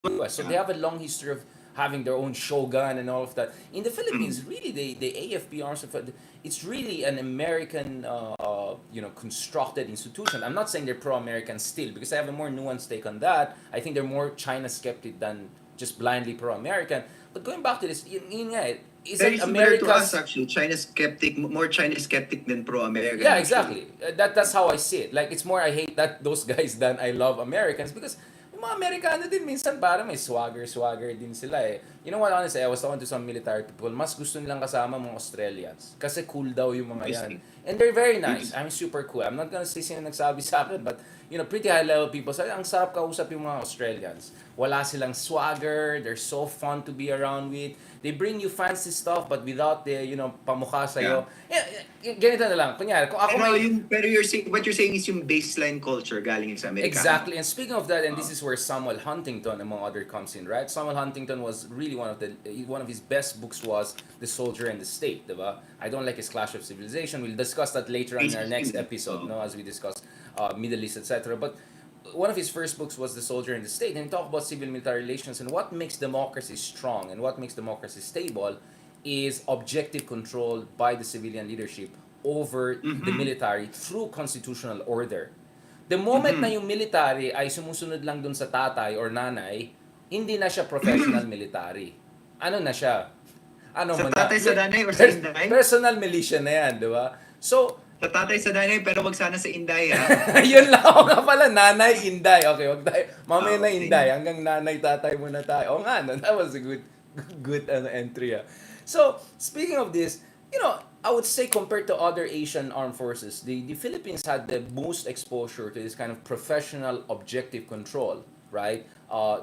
US. So they have a long history of having their own shogun and all of that. In the Philippines, really, the AFP arms of it's really an American, constructed institution. I'm not saying they're pro-American still because I have a more nuanced take on that. I think they're more China skeptic than just blindly pro-American. But going back to this, is very it similar to us America's? actually. China skeptic, more China skeptic than pro-American. Yeah, actually. exactly. That's how I see it. Like it's more I hate those guys than I love Americans because yung mga Amerikano din minsan parang may swagger din sila eh. You know what, honestly, I was talking to some military people, mas gusto nilang kasama mga Australians kasi cool daw yung mga yan. And they're very nice. I'm super cool. I'm not gonna say sino nagsabi sa akin, but pretty high level people say, ang sarap kausap yung mga Australians. Wala silang swagger, they're so fun to be around with. They bring you fancy stuff but without the, pamukha sa'yo. Ganito na lang. Kunyari, kung ako Pero what you're saying is yung baseline culture galing sa Amerika. Exactly. And speaking of that, and this is where Samuel Huntington, among other, comes in, right? Samuel Huntington was really one of his best books was The Soldier and the State, diba? I don't like his Clash of Civilization. We'll discuss that later on in our next episode, as we discuss Middle East, etc. But one of his first books was The Soldier and the State, and he talked about civil-military relations and what makes democracy strong and what makes democracy stable is objective control by the civilian leadership over the military through constitutional order. The moment na yung military ay sumusunod lang dun sa tatay or nanay, hindi na siya professional military. Ano na siya? Sa tatay, sa nanay, or sa inday? Personal militia na yan, di ba? So, Sa tatay, sa nanay, pero wag sana sa inday, ha? yun lang ako nga pala, nanay, inday. Okay, wag tayo. Mamaya na inday, hanggang nanay, tatay muna tayo. O nga, no, that was a good entry. So, speaking of this, I would say compared to other Asian armed forces, the Philippines had the most exposure to this kind of professional objective control, right?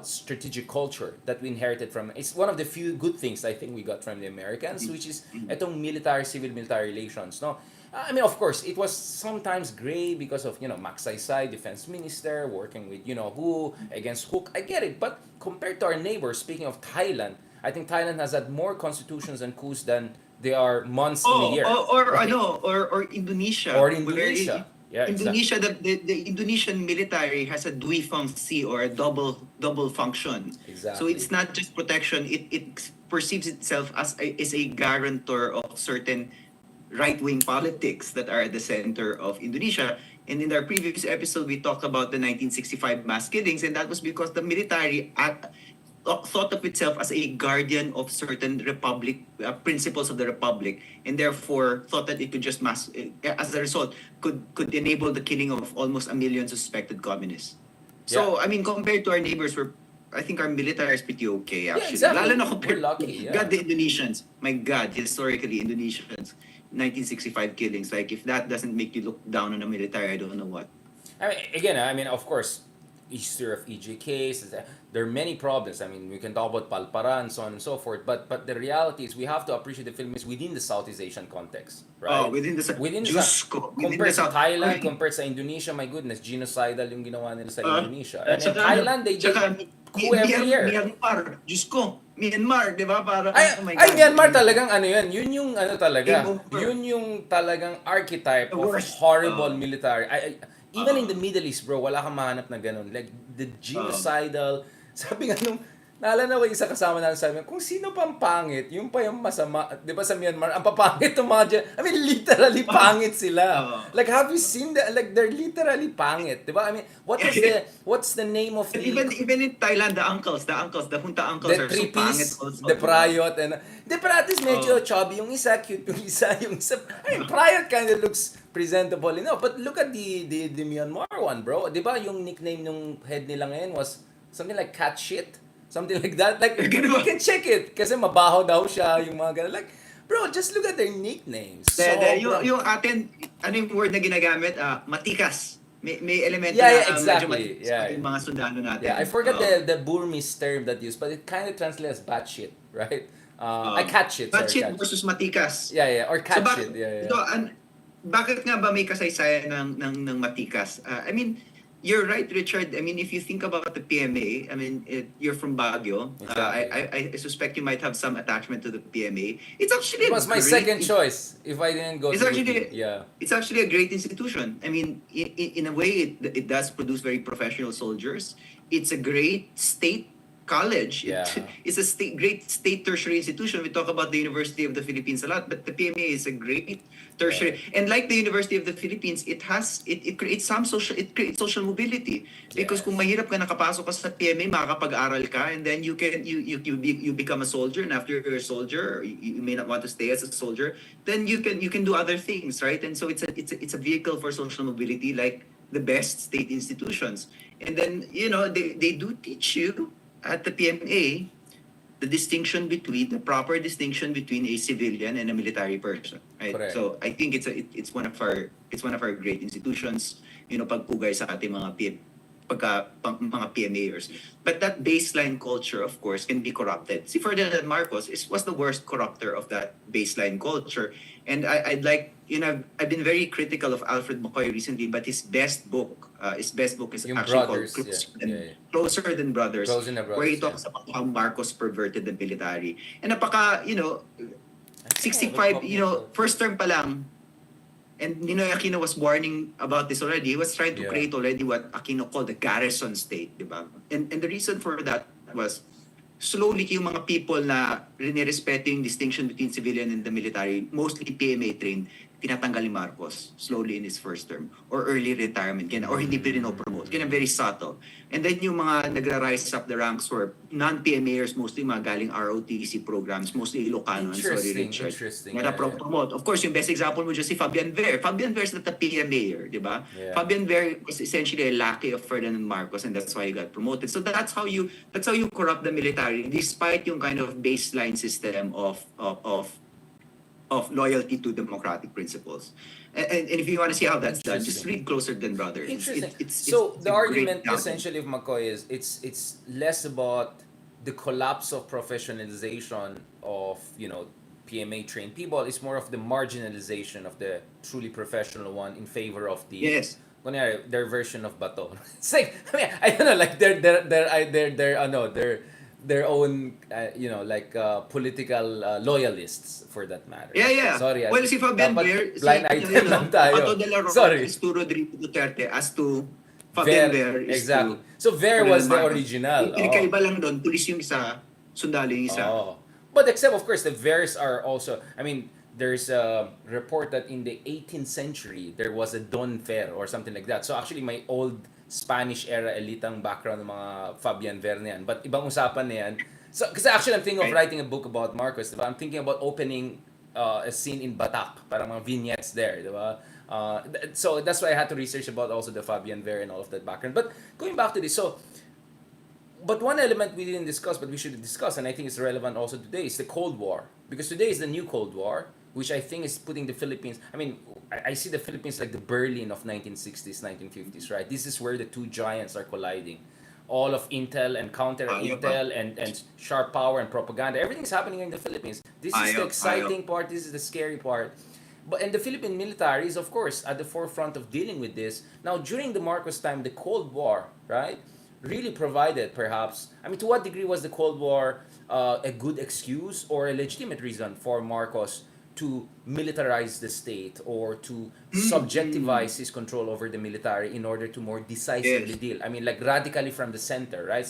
Strategic culture that we inherited from. It's one of the few good things I think we got from the Americans, which is itong civil-military relations, no? I mean, of course, it was sometimes gray because of, Mac Saysay, defense minister, working with, who, against who. I get it. But compared to our neighbors, speaking of Thailand, I think Thailand has had more constitutions and coups than there are months in a year. Or Indonesia. Or Indonesia. Yeah, Indonesia, the Indonesian military has a dui-fungsi or a double function. Exactly. So it's not just protection, it perceives itself as a guarantor of certain right-wing politics that are at the center of Indonesia. And in our previous episode, we talked about the 1965 mass killings, and that was because the military thought of itself as a guardian of certain republic principles of the republic, and therefore thought that it could just as a result could enable the killing of almost 1 million suspected communists. So I mean, compared to our neighbors, I think our military is pretty okay actually. Yeah, exactly. Lalo na compared, we're lucky. Yeah. God, the Indonesians. My God, historically Indonesians, 1965 killings. Like if that doesn't make you look down on the military, I don't know what. I mean, again, of course, history of EJKs. There are many problems. I mean, we can talk about Palparan, so on and so forth. But the reality is we have to appreciate the Philippines within the Southeast Asian context, right? Within the Within the Diyos ko, within compared the sa South. Thailand, Ay, compared sa Indonesia, my goodness, genocidal yung ginawa nila sa Ah, Indonesia. at And in saka Thailand, they coup every year. Myanmar, Diyos ko, Myanmar, di ba? Parang, Ay, oh my ay God. Myanmar talagang ano yan. Yun yung ano talaga. Game over. Yun yung talagang archetype The of worst. horrible military. Even in the Uh, Middle East, bro, wala kang mahanap na ganun. Like, the genocidal, sabi nga nung, naalala ko yung isa kasama natin, sabi niya, kung sino pang pangit, yung pa yung masama, di ba sa Myanmar, ang papangit ng mga I mean, literally pangit sila. Like, have you seen that? Like, they're literally pangit, di ba? I mean, what's the name of and the... even in Thailand, the junta uncles The are so pangit three-piece, also. the Prayot, and... Di, pero at least medyo chubby yung isa, cute yung isa, I mean, Prayot kind of looks presentable enough. But look at the Myanmar one, bro. Di ba yung nickname ng head nila ngayon was something like cat shit? Something like that. Like, you can check it. Kasi mabaho daw siya, yung mga ganun. Like, bro, just look at their nicknames. Yung atin, ano yung word na ginagamit? Matikas. May elemento Yeah, na exactly. medyo matikas yung mga sundalo natin. Yeah, I forgot the Burmese term that used, but it kind of translates as bat shit, right? I cat shit. Bat Sorry, shit cat versus matikas. Yeah, or cat bakit, shit. Yeah. Ito, bakit nga ba may kasaysayan ng matikas? I mean, you're right, Richard. I mean, if you think about the PMA, I mean, you're from Baguio. Exactly. I suspect you might have some attachment to the PMA. It's actually It was my second choice if I didn't go It's to actually UP. Yeah. it's actually a great institution. I mean, in a way, it does produce very professional soldiers. It's a great state college. Yeah. It's a great state tertiary institution. We talk about the University of the Philippines a lot, but the PMA is a great tertiary. And like the University of the Philippines, it creates social mobility. Because kung mahirap ka nakapasok ka sa PMA, makakapag-aral ka, and then you become a soldier, and after you're a soldier, or you may not want to stay as a soldier, then you can do other things, right? And so it's a vehicle for social mobility, like the best state institutions. And then they do teach you at the PMA the proper distinction between a civilian and a military person, right? Correct. So I think it's one of our great institutions, pagpugay sa ating mga mga PMAers. But that baseline culture, of course, can be corrupted. See, Ferdinand Marcos was the worst corrupter of that baseline culture. And I'd like, I've been very critical of Alfred McCoy recently, but his best book is Yung actually Brothers, called yeah. Closer Than Brothers, Closer Than Brothers, where he talks about how Marcos perverted the military. And napaka, 65, first term pa lang, and Ninoy Aquino was warning about this already. He was trying to create already what Aquino called the garrison state, di ba? And the reason for that was slowly yung mga people na rinirespeto yung distinction between civilian and the military, mostly PMA trained, tinatanggal ni Marcos slowly in his first term or early retirement or hindi pinopromote. Kaya very subtle. And then yung mga nagra-rise up the ranks were non-PMAers, mostly mga galing ROTC programs, mostly Ilocano. Sorry, Richard. Interesting. Promote. Of course, yung best example mo dyan si Fabian Ver. Fabian Ver is not a PMAer, di ba? Yeah. Fabian Ver was essentially a lackey of Ferdinand Marcos, and that's why he got promoted. So that's how you corrupt the military, despite yung kind of baseline system of loyalty to democratic principles. And if you want to see how that's done, just read Closer Than Brothers. Interesting. It's The a argument great essentially of McCoy is it's less about the collapse of professionalization of PMA trained people. It's more of the marginalization of the truly professional one in favor of the kunyari, their version of Bato. It's like, I mean, I don't know, like their own political loyalists for that matter. Yeah. Sorry. Well, si Fabian Ver, blind item lang tayo. Pato de la Roca Sorry. is to Rodrigo Duterte as to Fabian Ver is exactly. to So Ver was the Marcos. original. Iba lang doon, pulis yung isa, sundalo yung isa. But except of course the Vers are also, I mean, there's a report that in the 18th century there was a Don Fer or something like that. So actually my old Spanish era elitang background ng mga Fabian Ver na yan. But ibang usapan na yan. So, kasi actually I'm thinking of writing a book about Marcos, diba? I'm thinking about opening a scene in Batak, parang mga vignettes there, diba? So that's why I had to research about also the Fabian Ver and all of that background. But going back to this, but one element we didn't discuss, but we should discuss, and I think it's relevant also today, is the Cold War. Because today is the new Cold War. which I think is putting the Philippines. I mean, I see the Philippines like the Berlin of 1960s, 1950s, right? This is where the two giants are colliding. All of intel and counter Ayaw pa. intel and sharp power and propaganda. Everything's happening in the Philippines. This is the Ayaw. exciting part. This is the scary part. But and the Philippine military is of course at the forefront of dealing with this. Now during the Marcos time, the Cold War, right, really provided perhaps. I mean, to what degree was the Cold War a good excuse or a legitimate reason for Marcos to militarize the state or to subjectivize his control over the military in order to more decisively Yes. deal? I mean, like radically from the center, right?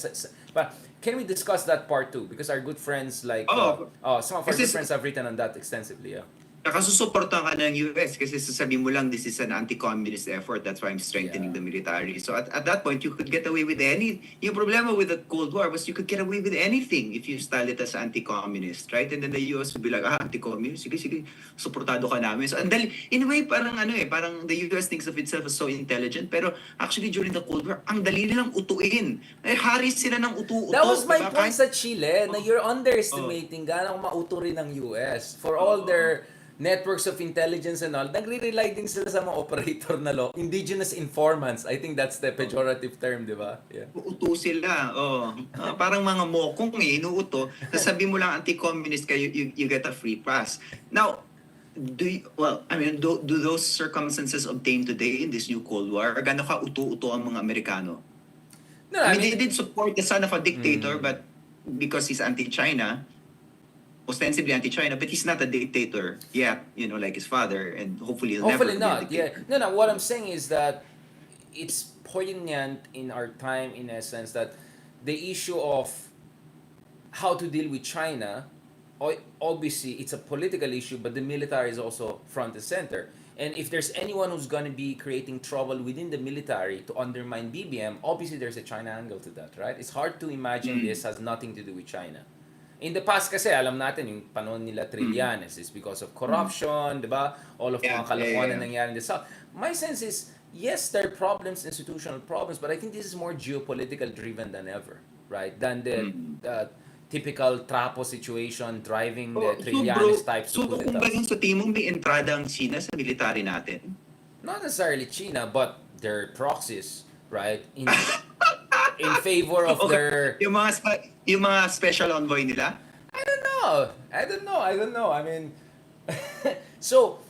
But can we discuss that part too? Because our good friends, like Oo. some of our Kasi good friends have written on that extensively. Yeah. nakasusuportahan ka ng US kasi sasabihin mo lang this is an anti-communist effort. That's why I'm strengthening Yeah. the military. So at that point, you could get away with any... Yung problema with the Cold War was you could get away with anything if you style it as anti-communist, right? And then the US would be like, anti-communist? Sige, sige, suportado ka namin. So, in a way, parang parang the US thinks of itself as so intelligent, pero actually during the Cold War, ang dali nilang utuin. Hari sila ng utu-uto. That was my diba? point sa Chile, na you're underestimating gaano mauto rin ng US for all their networks of intelligence and all. Nagre-rely din sila sa mga operator na indigenous informants. I think that's the pejorative term, di ba? Yeah. Uuto sila. Parang mga mokong inuuto. Sabi mo lang anti-communist ka, you get a free pass. Now, do those circumstances obtain today in this new Cold War? Gano'n ka uto-uto ang mga Amerikano? No, I mean, they did support the son of a dictator, but because he's anti-China, ostensibly anti-China, but he's not a dictator yet, like his father, and hopefully he'll hopefully never not. be a Yeah. dictator. No. What I'm saying is that it's poignant in our time, in a sense that the issue of how to deal with China, obviously it's a political issue, but the military is also front and center. And if there's anyone who's going to be creating trouble within the military to undermine BBM, obviously there's a China angle to that, right? It's hard to imagine this has nothing to do with China. In the past kasi, alam natin, yung panahon nila Trillanes is because of corruption, di ba? All of mga kalokohan na nangyari in the South. My sense is, yes, there are problems, institutional problems, but I think this is more geopolitical driven than ever, right? Than the typical trapo situation driving the Trillanes types to So coup kung ganun d'etats. sa timong may entrada ang China sa military natin? Not necessarily China, but their proxies, right? In favor of their... Yung mga special envoy nila? I don't know. I mean, so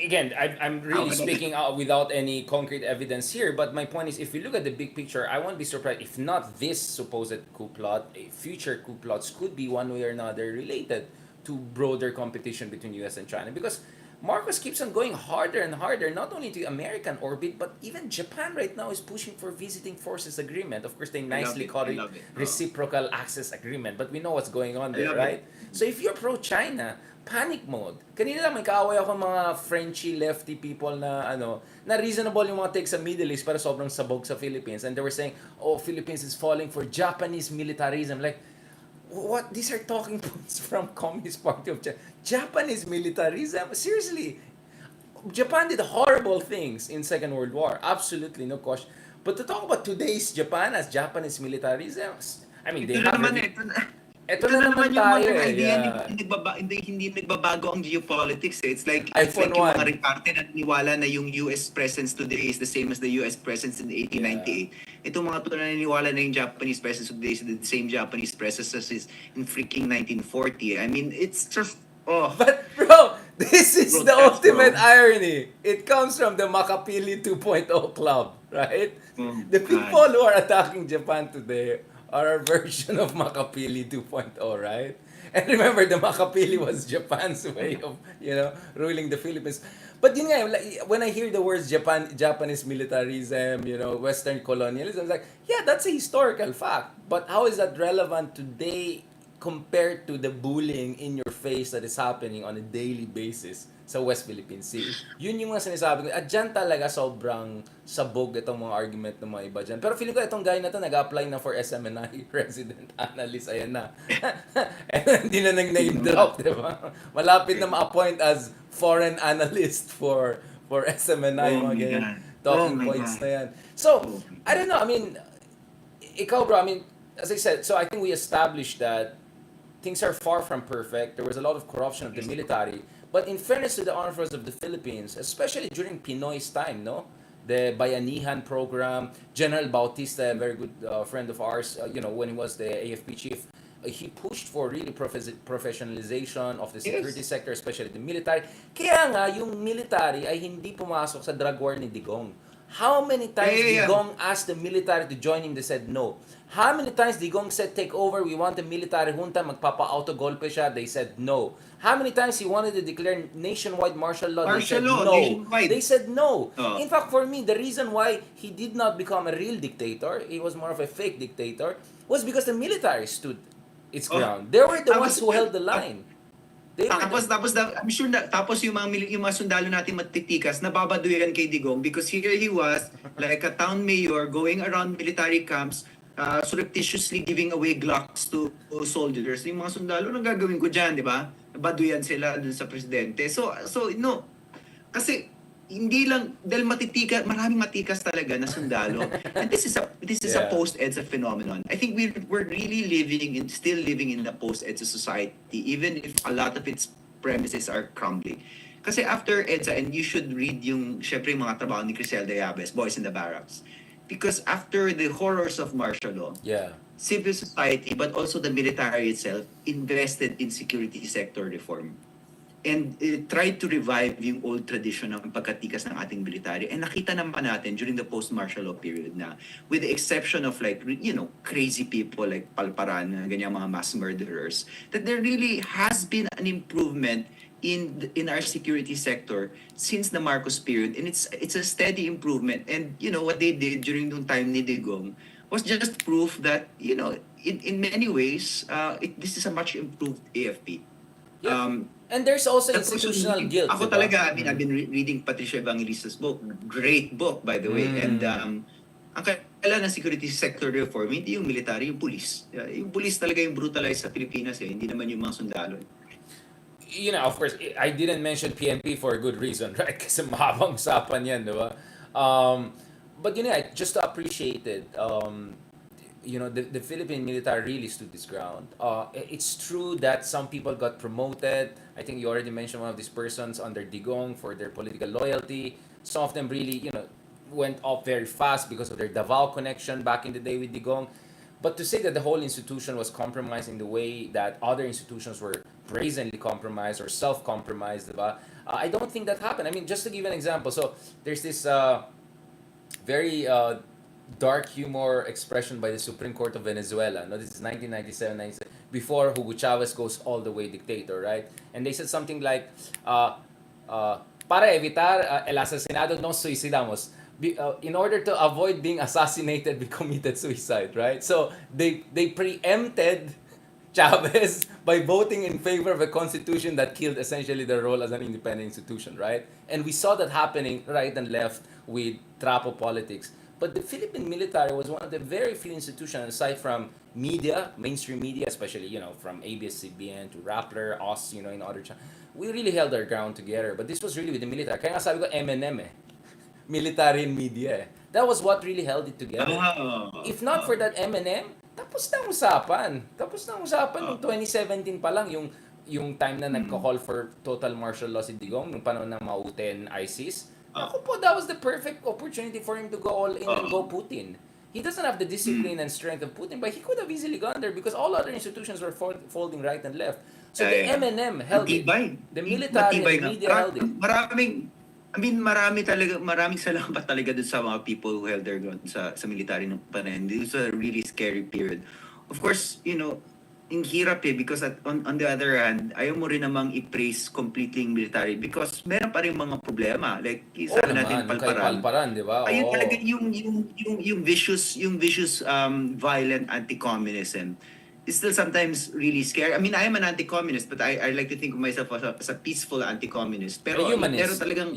again, I'm really speaking out without any concrete evidence here. But my point is, if you look at the big picture, I won't be surprised if not this supposed coup plot, future coup plots could be one way or another related to broader competition between U.S. and China, because Marcos keeps on going harder and harder, not only to American orbit, but even Japan right now is pushing for visiting forces agreement. Of course, they nicely call it reciprocal access agreement, but we know what's going on there, right? So if you're pro-China, panic mode. Kanina lang may kaaway ako mga Frenchy lefty people na na reasonable yung mga take sa Middle East pero sobrang sabog sa Philippines, and they were saying, oh, Philippines is falling for Japanese militarism. Like, what? These are talking points from Communist Party of China. Japanese militarism? Seriously. Japan did horrible things in Second World War. Absolutely, no question. But to talk about today's Japan as Japanese militarism, I mean, they have... Ito na naman yung tayo mga idea, yeah. hindi nagbabago ang geopolitics. It's like iPhone yung 1. mga reparte na naniwala na yung US presence today is the same as the US presence in 1898. Itong mga to na naniwala na yung Japanese presence today is the same Japanese presence as is in freaking 1940. I mean, it's just... But bro, this is the Grotesque, ultimate bro. irony. It comes from the Makapili 2.0 club, right? The people who are attacking Japan today are a version of Makapili 2.0, right? And remember, the Makapili was Japan's way of, ruling the Philippines. But yun nga, when I hear the words Japanese militarism, Western colonialism, it's like, yeah, that's a historical fact. But how is that relevant today compared to the bullying in your face that is happening on a daily basis sa West Philippine Sea? Yun yung mga sinasabi ko. At dyan talaga sobrang sabog itong mga argument ng mga iba dyan. Pero feeling ko itong guy na to nag-apply na for SMNI resident analyst. Ayan na. Hindi na nag-name drop, di ba? Malapit na ma-appoint as foreign analyst for SMNI. Mga ganyan. Talking points na yan. So, I don't know. I mean, ikaw bro, I mean, as I said, so I think we established that things are far from perfect. There was a lot of corruption of the military. But in fairness to the armed forces of the Philippines, especially during Pinoy's time, no, the Bayanihan program, General Bautista, a very good friend of ours, when he was the AFP chief, he pushed for really professionalization of the security Yes. sector, especially the military. Kaya nga, yung military ay hindi pumasok sa drug war ni Digong. How many Yeah, times yeah, yeah. Digong asked the military to join him? They said no. How many times Digong said take over, we want a military junta, magpapa-autogolpe siya? They said no. How many times he wanted to declare nationwide martial law? They Martial said law, no. nationwide. They said no. Oh. In fact, for me, the reason why he did not become a real dictator, he was more of a fake dictator, was because the military stood its Oh. ground. They were the ones Tapos, who held the line. They were I'm sure na, tapos yung mga sundalo natin matitikas, nababaduyan kay Digong because here he was, like a town mayor, going around military camps, surreptitiously giving away Glocks to soldiers. Yung mga sundalo, anong gagawin ko dyan, di ba? Nabaduyan sila dun sa presidente. So no, kasi hindi lang dahil maraming matikas talaga na sundalo. And this is a Yeah. post-EDSA phenomenon. I think we're really still living in the post-EDSA society, even if a lot of its premises are crumbling. Kasi after EDSA, and you should read syempre yung mga trabaho ni Criselda Yabes, Boys in the Barracks. Because after the horrors of martial law, Yeah. civil society, but also the military itself, invested in security sector reform. And tried to revive yung old tradition ng pagkatikas ng ating military. And nakita naman natin during the post-martial law period na, with the exception of crazy people like Palparan, ganyan mga mass murderers, that there really has been an improvement in our security sector since the Marcos period. And it's a steady improvement. And what they did during the time ni Digong was just proof that, in many ways, this is a much improved AFP. Yeah. And there's also Tapos institutional guilt. Ako diba? talaga, I mean, I've been reading Patricia Evangelista's book. Great book, by the way. And ang kailangan ng security sector reform, hindi yung military, yung police. Yung police talaga yung brutalized sa Pilipinas hindi naman yung mga sundalo. Of course, I didn't mention PNP for a good reason, right? Kasi mahabang usapan yan, di ba? But just to appreciate it, the Philippine military really stood its ground. It's true that some people got promoted. I think you already mentioned one of these persons under Digong for their political loyalty. Some of them really, went up very fast because of their Davao connection back in the day with Digong. But to say that the whole institution was compromised in the way that other institutions were brazenly compromised or self-compromised, diba? I don't think that happened. I mean, just to give an example, so there's this very dark humor expression by the Supreme Court of Venezuela. No, this is 1997, before Hugo Chavez goes all the way dictator, right? And they said something like, para evitar el asesinado, nos suicidamos. In order to avoid being assassinated, we committed suicide, right? So they preempted Chavez by voting in favor of a constitution that killed essentially their role as an independent institution, right? And we saw that happening right and left with Trapo politics. But the Philippine military was one of the very few institutions, aside from media, mainstream media, especially, from ABS-CBN to Rappler, us, in other channels. We really held our ground together. But this was really with the military. Kaya nga sabi ko, M&M military and media That was what really held it together. If not for that M&M, tapos na ang usapan. Noong 2017 pa lang, yung time na nagko-call for total martial law si Digong, nung panahon ng Mauten ISIS. Ako po, that was the perfect opportunity for him to go all in and go Putin. He doesn't have the discipline and strength of Putin, but he could have easily gone there because all other institutions were folding right and left. So the M&M held it. The military and media held it. Maraming salamat talaga dun sa mga people who held their ground sa military nung panahon. It was a really scary period. Of course, yung hirap because on the other hand, ayaw mo rin namang i-praise completely yung military because meron pa rin mga problema. Like, sabi natin Palparan, di ba? Ayun talaga yung vicious violent anti-communism is still sometimes really scary. I mean, I am an anti-communist, but I like to think of myself as a peaceful anti-communist. Pero meron talagang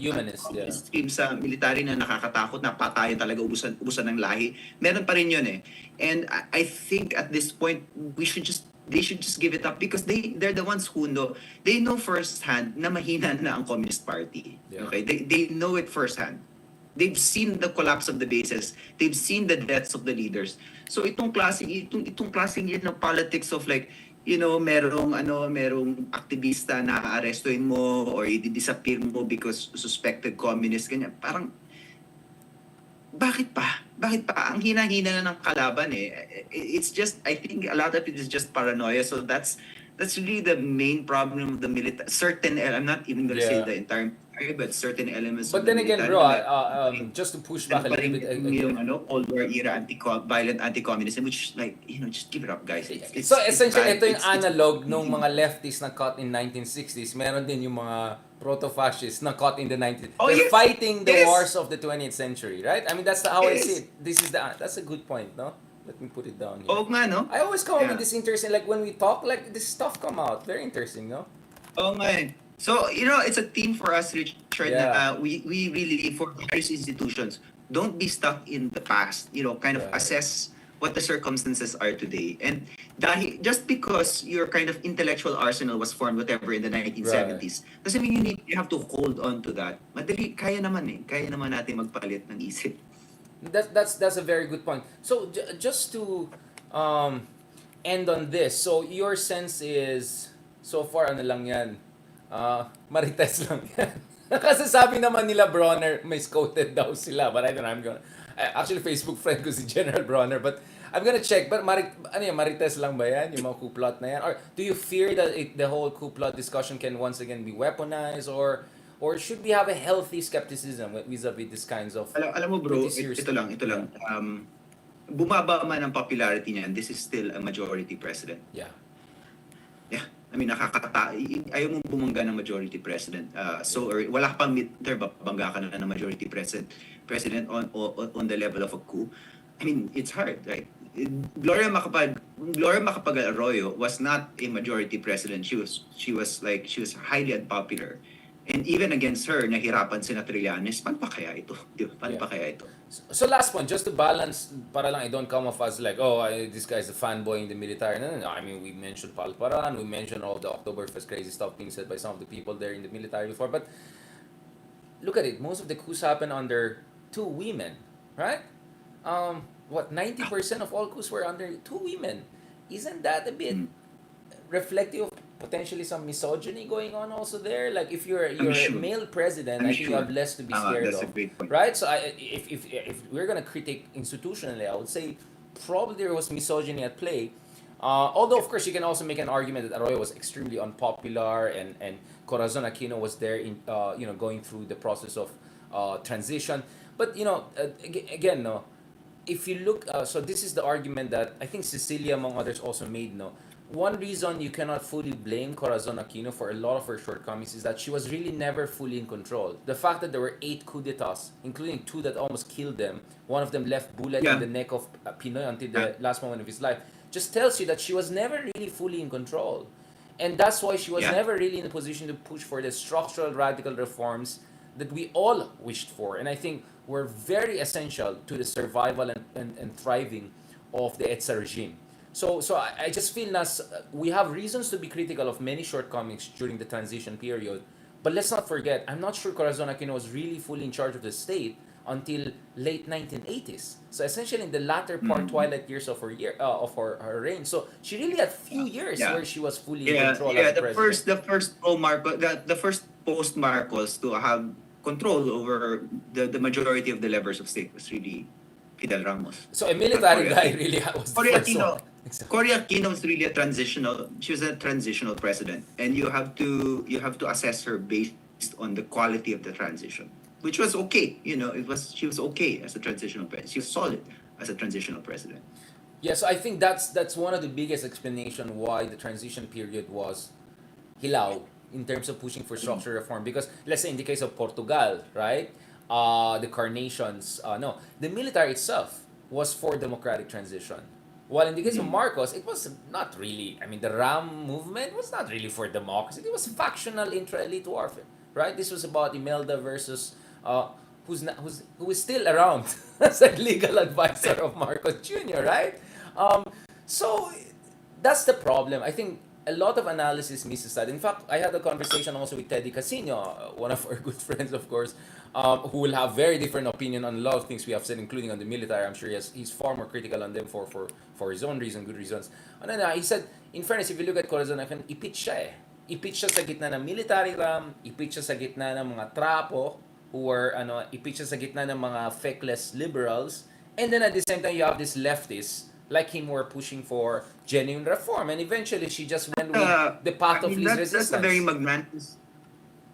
stream sa military na nakakatakot, na patayan talaga, ubusan ng lahi. Meron pa rin yun eh. And I think at this point, they should just give it up because they're the ones who know. They know firsthand na mahina na ang Communist Party. Yeah. Okay? They know it firsthand. They've seen the collapse of the bases. They've seen the deaths of the leaders. So itong klaseng yun ng politics of like, merong aktivista na aarestuhin mo or i-disappear mo because suspected communist, ganyan. Parang, bakit pa? Bakit pa? Ang hina-hina na ng kalaban eh. It's just, I think a lot of it is just paranoia. So that's really the main problem of the military. I'm not even going to say Yeah. the entire military, but certain elements But of the then again, military. bro, just to push back a little bit Yung again. Cold War era violent anti-communism, which just give it up, guys. So essentially, Bad. ito yung analog nung mga leftists na caught in 1960s. Meron din yung mga proto-fascists na caught in the 90s. Oh, They're yes. fighting the Yes. wars of the 20th century, right? I mean, that's how I Yes. see it. That's a good point, no? Let me put it down here. Oo nga, no? I always come up Yeah. with this interesting, like when we talk, like this stuff come out. Very interesting, no? Oo nga eh. So, it's a theme for us, Richard, Yeah. na we really, for various institutions, don't be stuck in the past. Kind of Right. assess what the circumstances are today. And just because your kind of intellectual arsenal was formed, whatever, in the 1970s, doesn't mean you have to hold on to that. Madali, kaya naman eh. Kaya naman natin magpalit ng isip. That's a very good point. So just to end on this, so your sense is so far ano lang yan, marites lang yan. Kasi sabi naman nila Bronner, misquoted daw sila, but I don't know. Actually Facebook friend ko si General Bronner, but I'm gonna check. But marites lang ba yan? Yung mga coup plot na yan? Or do you fear that the whole coup plot discussion can once again be weaponized, or should we have a healthy skepticism vis-a-vis these kinds of Alam mo bro, pretty serious- ito lang. Bumaba man ang popularity niyan, this is still a majority president. Yeah. Yeah. I mean, ayaw mong bumangga ng majority president. Wala ka pang midterm, babangga ka na ng majority president on the level of a coup. I mean, it's hard, right? Gloria Macapagal Arroyo was not a majority president. She was highly unpopular. And even against her, nahirapan si Trillanes. Paano pa kaya ito? Di ba? Paano pa kaya ito? So last one, just to balance, para lang I don't come off as like, this guy's a fanboy in the military. No. I mean, we mentioned Palparan, we mentioned all the Oktoberfest crazy stuff being said by some of the people there in the military before. But look at it, most of the coups happen under two women, right? 90% of all coups were under two women. Isn't that a bit reflective of potentially some misogyny going on also there? Like if you're a male president, I think you have less to be scared that's of, a great point. right? So if we're gonna critique institutionally, I would say probably there was misogyny at play. Although of course you can also make an argument that Arroyo was extremely unpopular and Corazon Aquino was there in going through the process of transition. But again, no. If you look, so this is the argument that I think Cecilia, among others, also made. No, one reason you cannot fully blame Corazon Aquino for a lot of her shortcomings is that she was really never fully in control. The fact that there were 8 coup d'etats, including 2 that almost killed them, one of them left bullet in the neck of Pinoy until the last moment of his life, just tells you that she was never really fully in control. And that's why she was never really in a position to push for the structural radical reforms that we all wished for. And I think were very essential to the survival and thriving of the EDSA regime. So I just feel we have reasons to be critical of many shortcomings during the transition period. But let's not forget, I'm not sure Corazon Aquino was really fully in charge of the state until late 1980s. So essentially in the latter part, twilight years of her reign. So she really had few years where she was fully in control as president. The first post Marcos to have control over the majority of the levers of state was really Fidel Ramos. So a military guy really was the first one. Exactly. Cory Aquino was really she was a transitional president, and you have to assess her based on the quality of the transition, which was okay. She was okay as a transitional president. She was solid as a transitional president. Yeah, so I think that's one of the biggest explanation why the transition period was hilaw in terms of pushing for structural reform. Because let's say in the case of Portugal, right, the Carnations, the military itself was for democratic transition. While in the case of Marcos, it was not really, the RAM movement was not really for democracy. It was factional intra-elite warfare, right? This was about Imelda versus who is still around as a legal advisor of Marcos Jr., right? So that's the problem. I think a lot of analysis misses that. In fact, I had a conversation also with Teddy Casino, one of our good friends, of course, who will have very different opinion on a lot of things we have said, including on the military. I'm sure he's far more critical on them for his own reason, good reasons. And then he said, in fairness, if you look at Corazon, ipitch siya eh. Ipitch siya sa gitna ng military ram, ipitch siya sa gitna ng mga trapo, who were, ipitch siya sa gitna ng mga feckless liberals, and then at the same time, you have this leftists like him were pushing for genuine reform, and eventually she just went with the path of least resistance. That's a very magnanimous.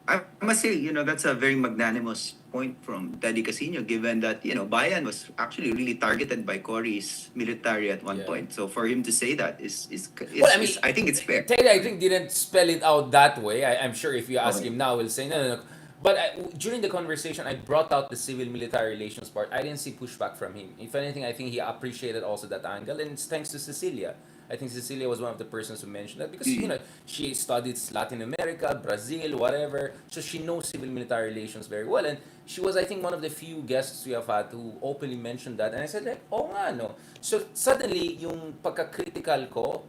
I must say, that's a very magnanimous point from Teddy Casino, given that Bayan was actually really targeted by Cory's military at one point. So for him to say that is well, I think it's fair. Teddy, I think didn't spell it out that way. I'm sure if you ask him now, he'll say no. But during the conversation, I brought out the civil-military relations part. I didn't see pushback from him. If anything, I think he appreciated also that angle, and it's thanks to Cecilia. I think Cecilia was one of the persons who mentioned that because she studied Latin America, Brazil, whatever, so she knows civil-military relations very well. And she was, I think, one of the few guests we have had who openly mentioned that. And I said, like, oh nga, no. So suddenly, yung pagka-critical ko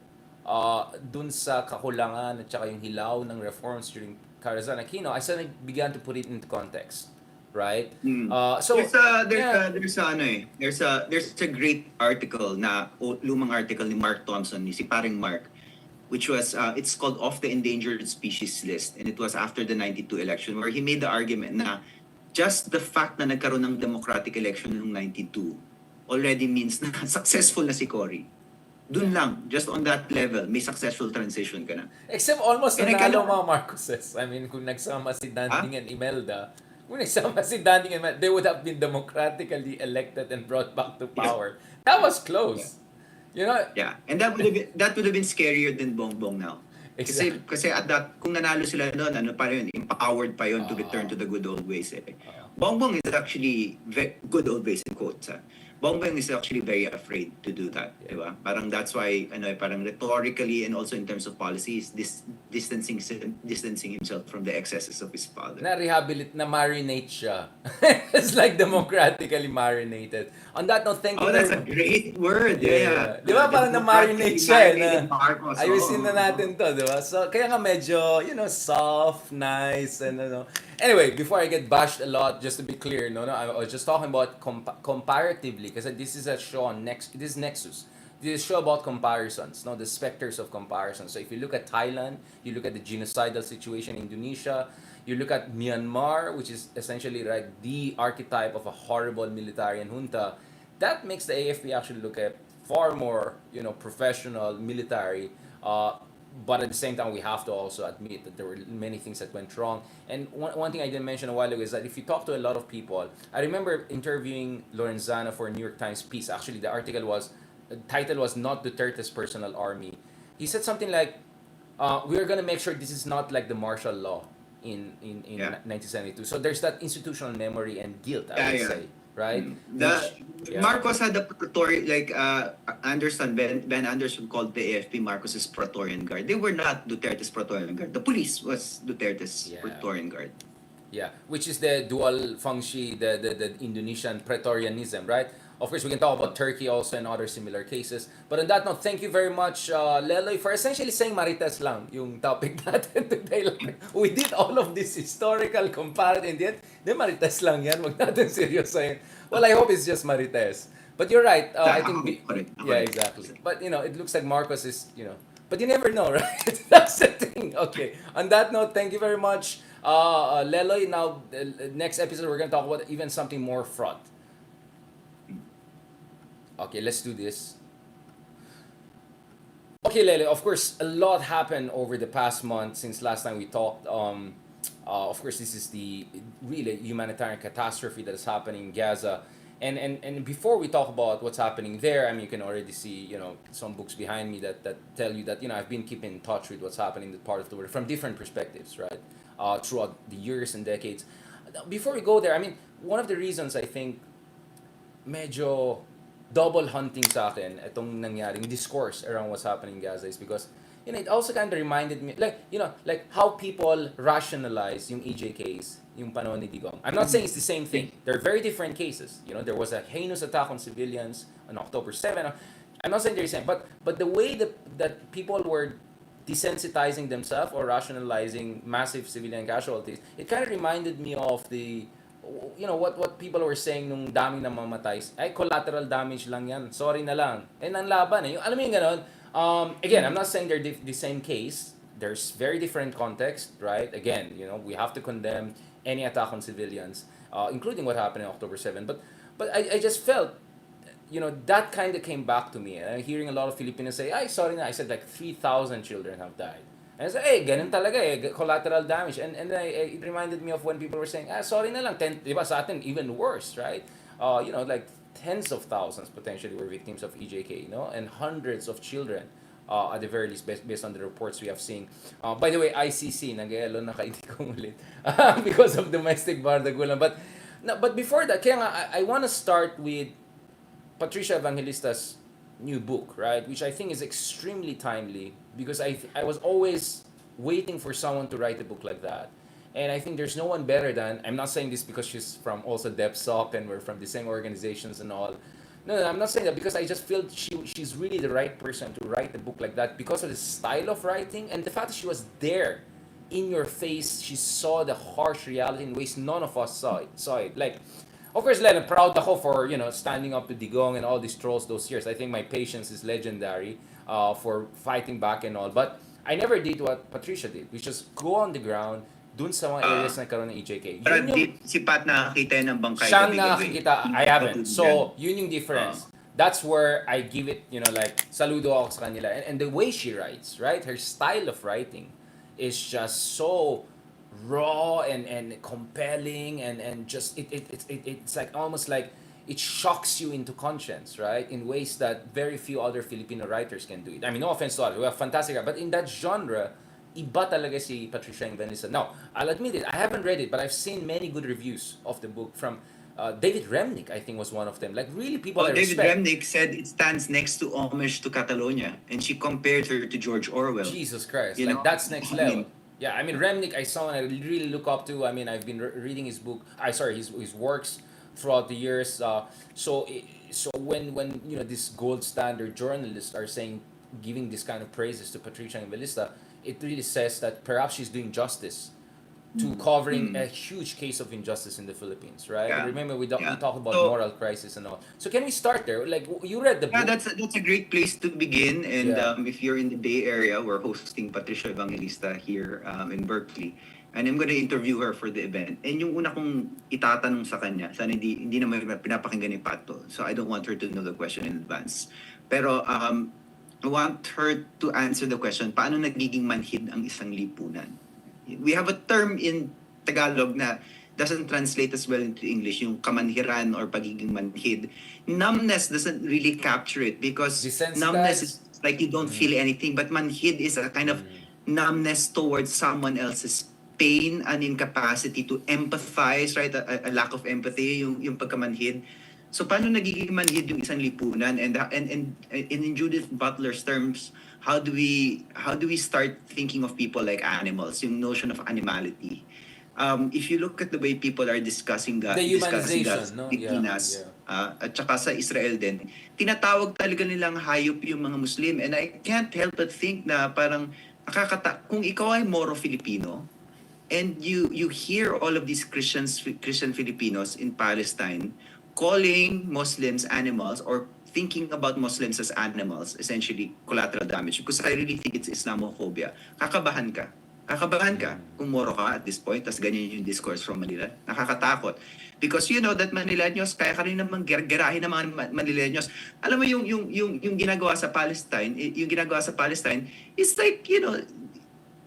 dun sa kakulangan at saka yung hilaw ng reforms during Corazon Aquino, I suddenly began to put it into context, right? So there's a great article na lumang article ni Mark Thompson, ni si paring Mark, which was it's called Off the Endangered Species List, and it was after the 92 election where he made the argument na just the fact na nagkaroon ng democratic election noong 92 already means na successful na si Cory. Dun lang, just on that level, may successful transition ka na. Except almost nanalo mga Marcoses. I mean, kung nagsama si Danding and Imelda, they would have been democratically elected and brought back to power. That was close. Yeah, and that would have been scarier than Bongbong now. Exactly. Kasi at that, kung nanalo sila noon, empowered pa yun to return to the good old ways. Bongbong is actually good old ways in quotes. Bongbong is actually very afraid to do that, diba? Parang that's why parang rhetorically and also in terms of policies, distancing himself from the excesses of his father. Na marinate siya. It's like democratically marinated. On that note, thank you. Oh, that's a great word. Yeah. Diba parang na-marinate siya na MARCOS. ayusin na natin to, diba? So kaya nga medyo, soft, nice, and Anyway, before I get bashed a lot, just to be clear, I was just talking about comparatively, because this is a show on this is Nexus. This is a show about comparisons, the specters of comparison. So if you look at Thailand, you look at the genocidal situation in Indonesia, you look at Myanmar, which is essentially the archetype of a horrible military and junta, that makes the AFP actually look at far more, professional military. But at the same time, we have to also admit that there were many things that went wrong. And one thing I didn't mention a while ago is that if you talk to a lot of people, I remember interviewing Lorenzana for a New York Times piece. Actually, the title was Not Duterte's Personal Army. He said something like, we're going to make sure this is not like the martial law in 1972. So there's that institutional memory and guilt, I would say. Right? Marcos had a Praetorian, Anderson, Ben Anderson called the AFP Marcos's Praetorian Guard. They were not Duterte's Praetorian Guard. The police was Duterte's Praetorian Guard. Yeah, which is the dual function, the Indonesian Praetorianism, right? Of course, we can talk about Turkey also and other similar cases. But on that note, thank you very much, Leloy, for essentially saying Marites lang yung topic natin today. We did all of this historical comparative, and yet, Marites lang yan. Wag natin seryosohin. Well, I hope it's just Marites. But you're right. I think... Yeah, exactly. But, it looks like Marcos is, But you never know, right? That's the thing. Okay. On that note, thank you very much, Leloy. Now, next episode, we're going to talk about even something more fraught. Okay, let's do this. Okay, Lele, of course, a lot happened over the past month since last time we talked. Of course, this is the really humanitarian catastrophe that is happening in Gaza. And before we talk about what's happening there, I mean, you can already see, some books behind me that tell you that, I've been keeping in touch with what's happening in the part of the world from different perspectives, right? Throughout the years and decades. Before we go there, I mean, one of the reasons I think medyo double hunting sa akin itong nangyaring discourse around what's happening in Gaza is because it also kind of reminded me like how people rationalize yung EJ case yung panahon ni Digong. I'm not saying it's the same thing. They're very different cases. There was a heinous attack on civilians on October 7. I'm not saying they're the same, but the way that people were desensitizing themselves or rationalizing massive civilian casualties. It kind of reminded me of the, what people were saying nung daming namamatay. Ay, collateral damage lang yan. Sorry na lang. Eh, nang laban eh. Yung, alam mo yung ganon? Again, I'm not saying they're the same case. There's very different context, right? Again, we have to condemn any attack on civilians, including what happened on October 7. But I just felt, that kind of came back to me. Hearing a lot of Filipinos say, ay, sorry na. I said like 3,000 children have died. And I said, hey, ganun talaga eh, collateral damage. And it reminded me of when people were saying, sorry na lang, diba sa atin, even worse, right? Like tens of thousands potentially were victims of EJK, and hundreds of children, at the very least, based on the reports we have seen. By the way, ICC, nag-elo na kaiti ko ulit because of domestic bardagulan. But before that, kaya nga, I want to start with Patricia Evangelista's new book, right? Which I think is extremely timely because I was always waiting for someone to write a book like that. And I think there's no one better than, I'm not saying this because she's from also DepSoc and we're from the same organizations and all. No, I'm not saying that because I just feel she's really the right person to write a book like that because of the style of writing and the fact that she was there in your face. She saw the harsh reality in ways none of us saw it. Like, of course, I'm proud ako for, standing up to Digong and all these trolls those years. I think my patience is legendary for fighting back and all. But I never did what Patricia did, which is go on the ground, dun sa mga areas na karoon ng EJK. Pero si Pat nakakita ng bangkay siyang gabi-gabi. nakakita, I haven't. So, yun yung difference. That's where I give it, like, saludo ako sa kanila. And the way she writes, right? Her style of writing is just so raw and compelling and just it's like almost like it shocks you into conscience, right? In ways that very few other Filipino writers can do it. I mean, no offense to others, we have fantastic, but in that genre, iba talaga si Patricia Evangelista. Now, I'll admit it, I haven't read it, but I've seen many good reviews of the book from David Remnick, I think, was one of them. Like, really, people I David respect. Remnick said it stands next to Homage to Catalonia, and she compared her to George Orwell. Jesus Christ, that's next level. Yeah, I mean, Remnick, I saw and I really look up to. I mean, I've been reading his book. His works throughout the years. So when these gold standard journalists are giving this kind of praises to Patricia Evangelista, it really says that perhaps she's doing justice to covering a huge case of injustice in the Philippines, right? Yeah. Remember, we talked about moral crisis and all. So can we start there? Like, you read the book. Yeah, that's a great place to begin. And if you're in the Bay Area, we're hosting Patricia Evangelista here in Berkeley. And I'm gonna interview her for the event. And yung una kong itatanong sa kanya, sana hindi naman pinapakinggan ni Pato. So I don't want her to know the question in advance. Pero I want her to answer the question, paano nagiging manhid ang isang lipunan? We have a term in Tagalog na doesn't translate as well into English, yung kamanhiran or pagiging manhid. Numbness doesn't really capture it because numbness is like you don't feel anything, but manhid is a kind of numbness towards someone else's pain, an incapacity to empathize, right? A lack of empathy, yung pagkamanhid. So paano nagiging manhid yung isang lipunan? And in Judith Butler's terms, how do we start thinking of people like animals? Yung notion of animality. If you look at the way people are discussing the humanization, no? Pilipinas, at saka sa Israel din, tinatawag talaga nilang hayop yung mga Muslim. And I can't help but think na parang kung ikaw ay Moro Filipino, and you hear all of these Christian Filipinos in Palestine calling Muslims animals or thinking about Muslims as animals, essentially collateral damage, because I really think it's Islamophobia. Kakabahan ka kung Moro ka at this point, tas ganyan yung discourse from Manila. Nakakatakot. Because you know that Manileños, kaya ka rin naman gerahin ng mga Manileños. Alam mo yung ginagawa sa Palestine, it's like,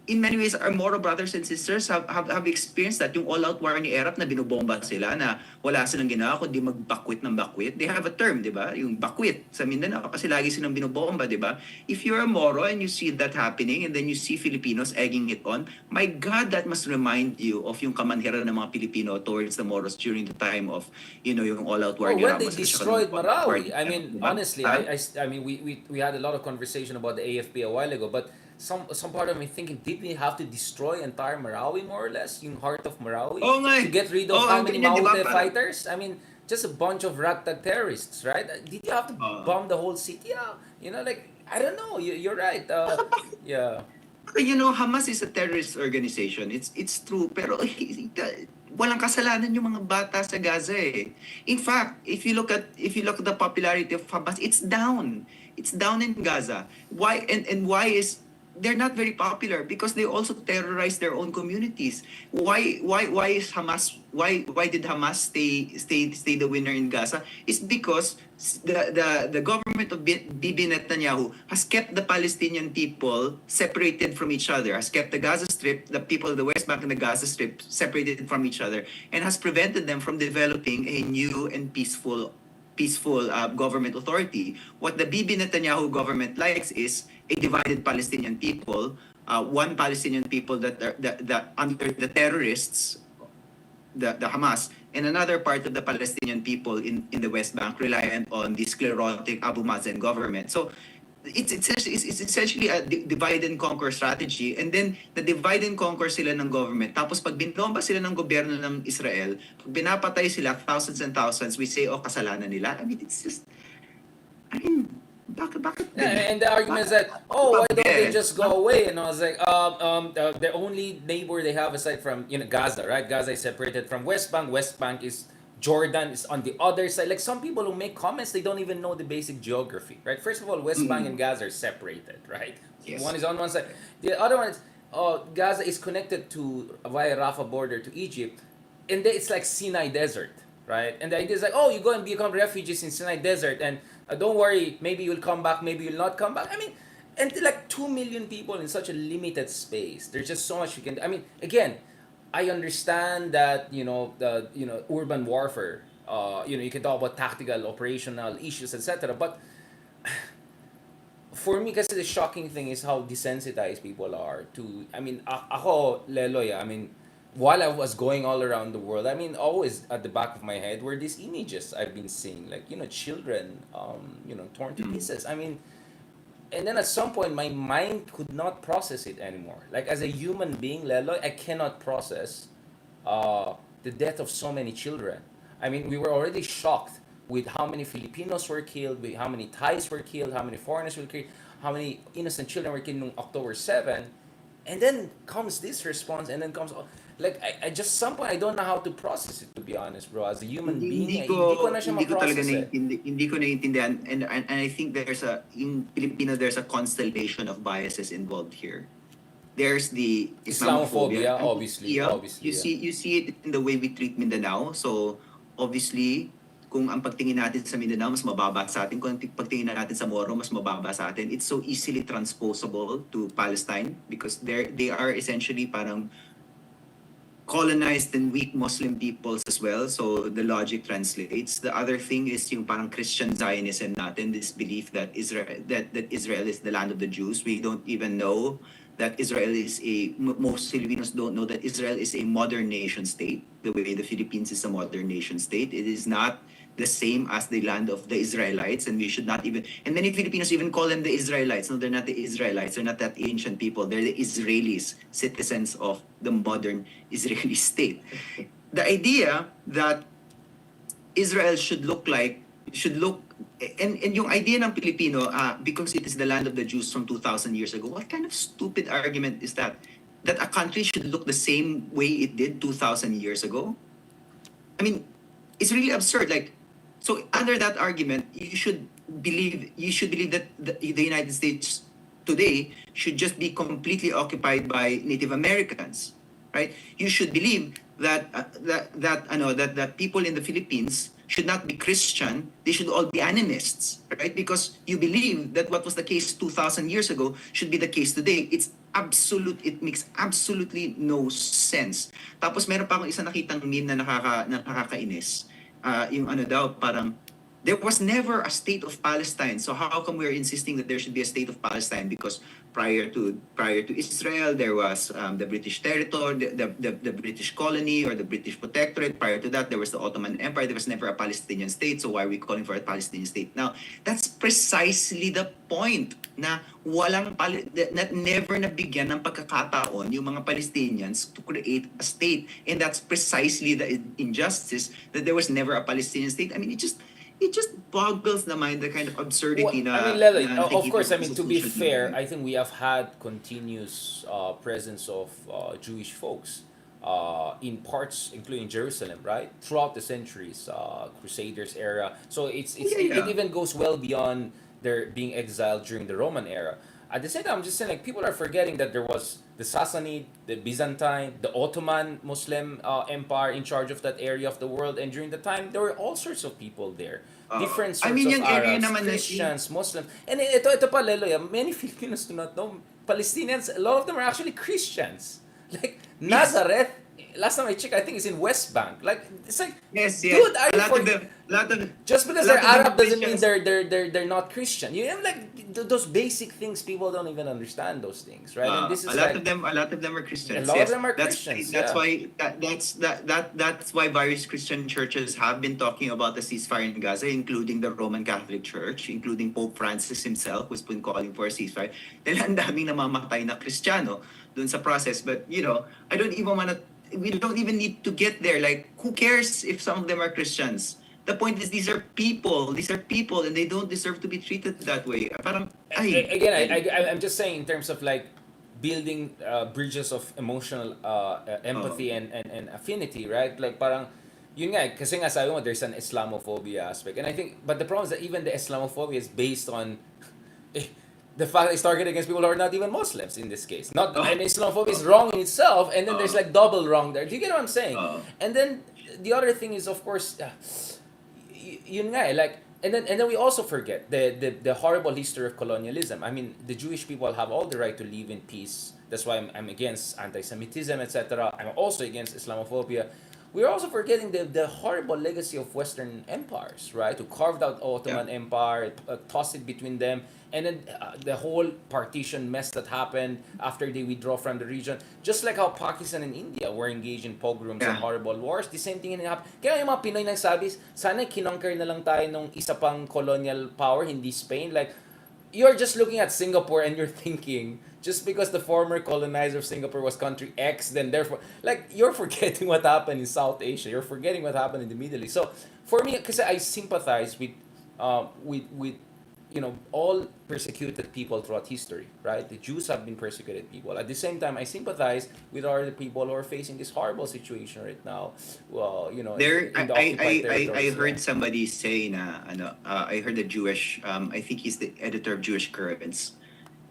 in many ways, our Moro brothers and sisters have experienced that. Yung all-out war ni Erap na binobomba sila na wala silang ginawa kundi magbakwit ng bakwit. They have a term, di ba? Yung bakwit sa Mindanao kasi lagi silang binobomba, di ba? If you're a Moro and you see that happening and then you see Filipinos egging it on, my God, that must remind you of yung kamanhiran ng mga Pilipino towards the Moros during the time of, yung all-out war ni when Ramos. they destroyed Marawi. I mean, honestly, I mean, we had a lot of conversation about the AFP a while ago, but some part of me thinking, did we have to destroy entire Marawi more or less, yung heart of Marawi, to get rid of how many Maute fighters? I mean, just a bunch of ragtag terrorists, right? Did you have to bomb the whole city? Yeah, like I don't know. You're right. Yeah. You know, Hamas is a terrorist organization. It's true, pero walang kasalanan yung mga bata sa Gaza eh. In fact, if you look at the popularity of Hamas, it's down. It's down in Gaza. Why and why is they're not very popular? Because they also terrorize their own communities. Why is Hamas why did Hamas stay the winner in Gaza? It's because the government of Bibi Netanyahu has kept the Palestinian people separated from each other, has kept the Gaza Strip, the people of the West Bank and the Gaza Strip separated from each other, and has prevented them from developing a new and peaceful government authority. What the Bibi Netanyahu government likes is a divided Palestinian people, one Palestinian people that under the terrorists, the Hamas, and another part of the Palestinian people in the West Bank reliant on the sclerotic Abu Mazen government. So it's essentially a divide and conquer strategy, and then the divide and conquer sila ng government. Tapos pag binomba sila ng gobyerno ng Israel, pag binapatay sila thousands and thousands, we say, oh, kasalanan nila. I mean, it's just, I mean, bakit Yeah, and the argument is that, oh, why don't they just go away? And I was like, the only neighbor they have aside from Gaza, right? Gaza is separated from West Bank. West Bank is Jordan is on the other side. Like some people who make comments, they don't even know the basic geography, right? First of all, West Bank and Gaza are separated, right? Yes. One is on one side. The other one is Gaza is connected to via Rafah border to Egypt, and it's like Sinai Desert, right? And the idea is like, oh, you go and become refugees in Sinai Desert, and don't worry, maybe you'll come back, maybe you'll not come back. I mean, and like 2 million people in such a limited space. There's just so much you can. I mean, again, I understand that the urban warfare. You can talk about tactical, operational issues, etc. But for me, kasi the shocking thing is how desensitized people are to. I mean, ako Leloy. I mean, while I was going all around the world, I mean, always at the back of my head were these images I've been seeing, like children, torn to pieces. I mean, and then at some point my mind could not process it anymore. Like as a human being, Leloy, I cannot process the death of so many children. I mean, we were already shocked with how many Filipinos were killed, with how many Thais were killed, how many foreigners were killed, how many innocent children were killed on October 7. And then comes this response, and then comes like I just some point I don't know how to process it, to be honest, bro. As a human being, hindi ko na siya hindi ko talaga ma-process eh. hindi ko naiintindihan, and I think in Filipino there's a constellation of biases involved here. There's the Islamophobia, Islamophobia. obviously, Yeah, obviously. you see it in the way we treat Mindanao. So obviously, kung ang pagtingin natin sa Mindanao mas mababa sa atin, kung ang pagtingin natin sa Moro mas mababa sa atin, it's so easily transposable to Palestine because they are essentially parang colonized and weak Muslim peoples as well. So the logic translates. The other thing is yung parang Christian Zionism natin, this belief that Israel is the land of the Jews. We don't even know that Israel is most Filipinos don't know that Israel is a modern nation state, the way the Philippines is a modern nation state. It is not the same as the land of the Israelites, and we should not even, and many Filipinos even call them the Israelites. No, they're not the Israelites. They're not that ancient people. They're the Israelis, citizens of the modern Israeli state. The idea that Israel should look, and yung idea ng Pilipino, because it is the land of the Jews from 2,000 years ago, what kind of stupid argument is that? That a country should look the same way it did 2,000 years ago? I mean, it's really absurd. Like, so under that argument, you should believe that the United States today should just be completely occupied by Native Americans, right? You should believe that people in the Philippines should not be Christian, they should all be animists, right? Because you believe that what was the case 2,000 years ago should be the case today. It makes absolutely no sense. Tapos meron pa akong isa nakitang meme na nakakainis. Yung parang, there was never a state of Palestine. So how come we're insisting that there should be a state of Palestine? Because prior to Israel, there was the British territory, the British colony or the British protectorate. Prior to that, there was the Ottoman Empire. There was never a Palestinian state. So why are we calling for a Palestinian state now? That's precisely the point na never nabigyan ng pagkakataon yung mga Palestinians to create a state. And that's precisely the injustice that there was never a Palestinian state. I mean, it just boggles the mind, the kind of absurdity I mean, na, Lele, na of nakikita course, I ko mean, sa to be social fair, media. I think we have had continuous presence of Jewish folks in parts, including Jerusalem, right? Throughout the centuries, Crusaders era. So Yeah, it yeah. even goes well beyond their being exiled during the Roman era. At the same time, I'm just saying, like, people are forgetting that there was the Sassanid, the Byzantine, the Ottoman Muslim Empire in charge of that area of the world, and during the time, there were all sorts of people there, different I sorts mean, of yung area Arabs, naman na, Christians, Muslims. And ito pa, Lelo, many Filipinos do not know, Palestinians, a lot of them are actually Christians. Like, yes, Nazareth, last time I checked, I think it's in West Bank. Like, it's like, yes, yes. dude, are A you lot for... of them, a lot of, Just a because they're lot of them are Arab doesn't mean Christians. they're not Christian. You know, like, those basic things, people don't even understand those things, right? And this A is lot like, of them, are a Christians. lot of Yes, them are Christians, that's yeah. why that's why various Christian churches have been talking about the ceasefire in Gaza, including the Roman Catholic Church, including Pope Francis himself, who's been calling for a ceasefire. Dahil ang daming namamatay na Kristiyano dun sa process. But I don't even wanna. We don't even need to get there. Like, who cares if some of them are Christians? The point is, these are people. These are people, and they don't deserve to be treated that way. Parang, ay, Again, ay. I'm just saying in terms of like building bridges of emotional empathy and affinity, right? Like parang yun nga, kasi nga sabi mo, there's an Islamophobia aspect. And I think, but the problem is that even the Islamophobia is based on the fact that it's targeted against people who are not even Muslims in this case. Not Oh, and Islamophobia is oh, wrong in itself, and then there's oh, like double wrong there. Do you get what I'm saying? oh. And then the other thing is, of course, yun nga like, and then we also forget the horrible history of colonialism. I mean, the Jewish people have all the right to live in peace. That's why I'm against anti-Semitism, etc. I'm also against Islamophobia. We're also forgetting the horrible legacy of Western empires, right? Who carved out Yeah. Ottoman Empire, tossed it between them, and then the whole partition mess that happened after they withdraw from the region. Just like how Pakistan and India were engaged in pogroms and Yeah. horrible wars, the same thing happened. Kaya yung mga Pinoy nagsabi, sana kinonquer na lang tayo nung isa pang colonial power, hindi Spain. Like, you're just looking at Singapore and you're thinking just because the former colonizer of Singapore was country X, then therefore, like, you're forgetting what happened in South Asia. You're forgetting what happened in the Middle East. So for me, because I sympathize with all persecuted people throughout history, right? The Jews have been persecuted people. At the same time, I sympathize with other people who are facing this horrible situation right now. Well, There, in the occupied I territories. heard somebody say na, I heard a Jewish, I think he's the editor of Jewish Currents,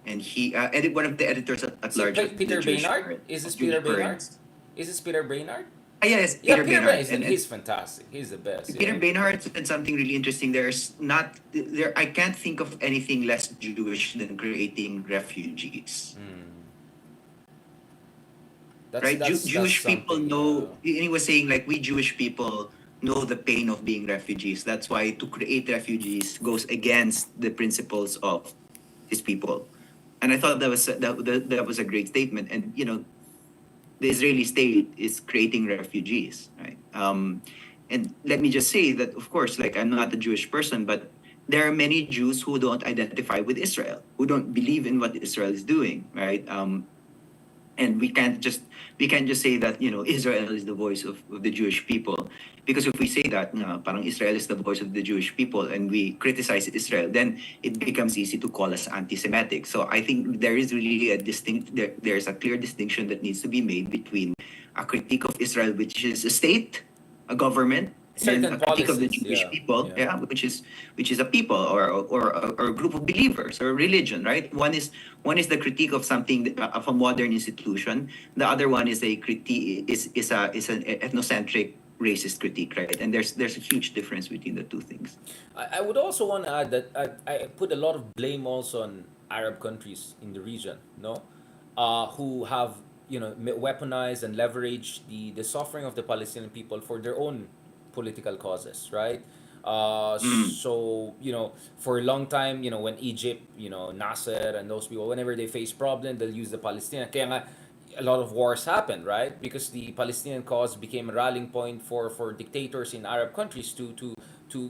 and he, one of the editors at large of the Peter Jewish Baynard? Current, Is this of Jewish Peter Baynard? Currents. Is this Peter Baynard? Ah, yes, Yeah, Peter Peter Baynard. Baynard, and He's fantastic. He's the best. Peter Yeah. Baynard said something really interesting. There's not there. I can't think of anything less Jewish than creating refugees. Right? That's Jewish people something. know. He was saying, like, we Jewish people know the pain of being refugees. That's why to create refugees goes against the principles of his people. And I thought that was a great statement. And the Israeli state is creating refugees, right? And let me just say that, of course, like, I'm not a Jewish person, but there are many Jews who don't identify with Israel, who don't believe in what Israel is doing, right? And we can't just say that Israel is the voice of the Jewish people, because if we say that parang Israel is the voice of the Jewish people and we criticize Israel, then it becomes easy to call us anti-Semitic. So I think there is really there's a clear distinction that needs to be made between a critique of Israel, which is a state, a government, and Certain a critique of the policies. Jewish Yeah. people, Yeah. which is a people or a group of believers or a religion, right? One is the critique of something of a modern institution. The other one is a critique is an ethnocentric racist critique, right? And there's a huge difference between the two things. I would also want to add that I put a lot of blame also on Arab countries in the region, no, who have weaponized and leveraged the suffering of the Palestinian people for their own political causes, right? Mm. So for a long time, when Egypt, Nasser and those people, whenever they face problem, they'll use the Palestinian. Kaya nga, a lot of wars happened, right? Because the Palestinian cause became a rallying point for dictators in Arab countries to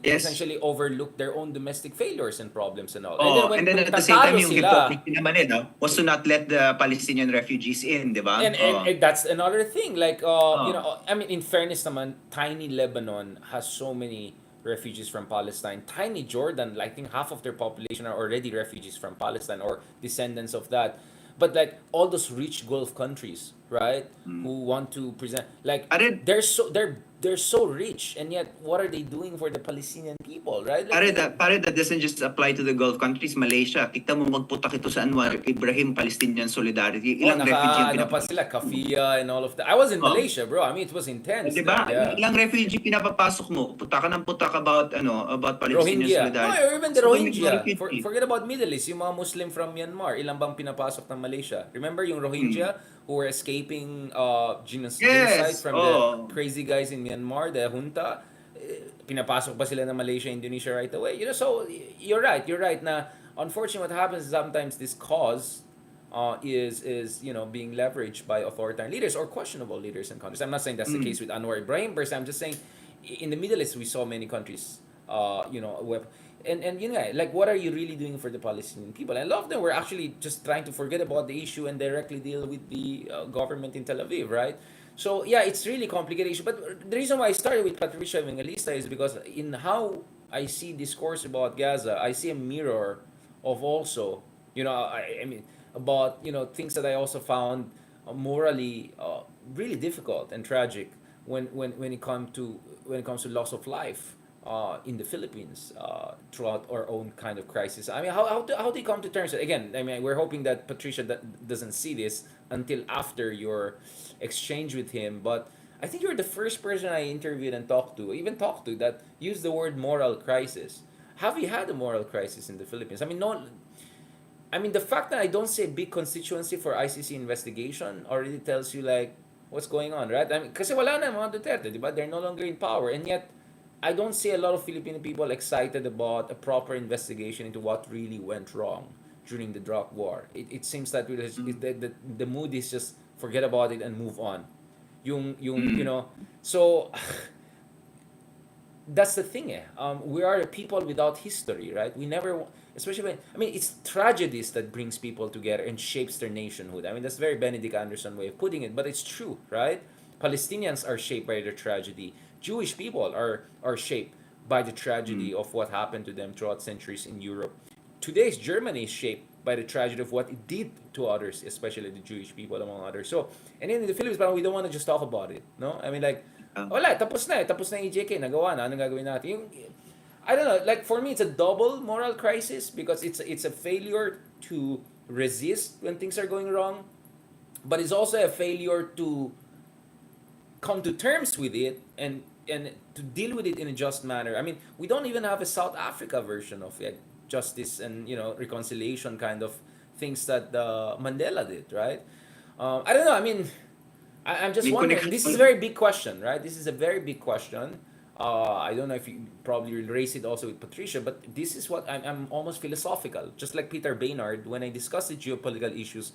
Yes. essentially overlook their own domestic failures and problems and all. And then Oh, and then nung at the same time, tatalo yung sila, hypocrisy naman was to not let the Palestinian refugees in, di ba? and that's another thing. Like, Oh. I mean, in fairness naman, tiny Lebanon has so many refugees from Palestine. Tiny Jordan, I think half of their population are already refugees from Palestine or descendants of that. But like all those rich Gulf countries, right, who want to present like Are, they're so rich, and yet what are they doing for the Palestinian people, right? Like pare, that doesn't just apply to the Gulf countries. Malaysia, kita mo magputak ito sa Anwar Ibrahim Palestinian Solidarity. oh, Ilang refugee ang ano pa pinapapasok? sila, Kafia and all of that. I was in Oh, Malaysia, bro. I mean, it was intense di there. ba? Yeah. Ilang refugee pinapapasok mo? Putak ka ng putak about Palestinian Rohingya. No, Solidarity. or even the So may mga Rohingya. refugee. Forget about Middle East. Yung mga Muslim from Myanmar, ilang bang pinapasok ng Malaysia? Remember yung Rohingya who were escaping genocide Yes. from the Oh. crazy guys in Myanmar, the junta? Pinapasok pa sila ng Malaysia, Indonesia right away. You know, so you're right. You're right na unfortunately what happens is sometimes this cause is being leveraged by authoritarian leaders or questionable leaders in countries. I'm not saying that's the case with Anwar Ibrahim, but I'm just saying in the Middle East we saw many countries, and like what are you really doing for the Palestinian people? And a lot of them were actually just trying to forget about the issue and directly deal with the government in Tel Aviv, right? So yeah, it's really complicated issue. But the reason why I started with Patricia Evangelista is because in how I see discourse about Gaza, I see a mirror of also, I mean, about things that I also found morally really difficult and tragic when it comes to loss of life in the Philippines throughout our own kind of crisis. I mean, how do you come to terms with again? I mean, we're hoping that Patricia doesn't see this until after your exchange with him, but. I think you're the first person I interviewed and talked to, that used the word moral crisis. Have you had a moral crisis in the Philippines? I mean, no, I mean, the fact that I don't see a big constituency for ICC investigation already tells you, like, what's going on, right? I mean, kasi wala na mga Duterte, di ba? They're no longer in power. And yet, I don't see a lot of Filipino people excited about a proper investigation into what really went wrong during the drug war. It seems that the mood is just forget about it and move on. So that's the thing, eh. We are a people without history, right? We never, especially when, I mean, it's tragedies that brings people together and shapes their nationhood. I mean, that's very Benedict Anderson way of putting it, but it's true, right? Palestinians are shaped by their tragedy. Jewish people are shaped by the tragedy of what happened to them throughout centuries in Europe. Today's Germany is shaped by the tragedy of what it did to others, especially the Jewish people, among others. So, and then in the Philippines, parang we don't want to just talk about it, no? I mean, like, wala, tapos na eh. Tapos na yung EJK, nagawa na. Anong gagawin natin? I don't know, like, for me, it's a double moral crisis because it's a failure to resist when things are going wrong, but it's also a failure to come to terms with it and to deal with it in a just manner. I mean, we don't even have a South Africa version of justice and reconciliation kind of things that Mandela did, right? I don't know. I mean, I'm just May wondering. connection. This is a very big question, right? This is a very big question. I don't know if you probably will raise it also with Patricia, but this is what I'm almost philosophical. Just like Peter Baynard, when I discuss the geopolitical issues,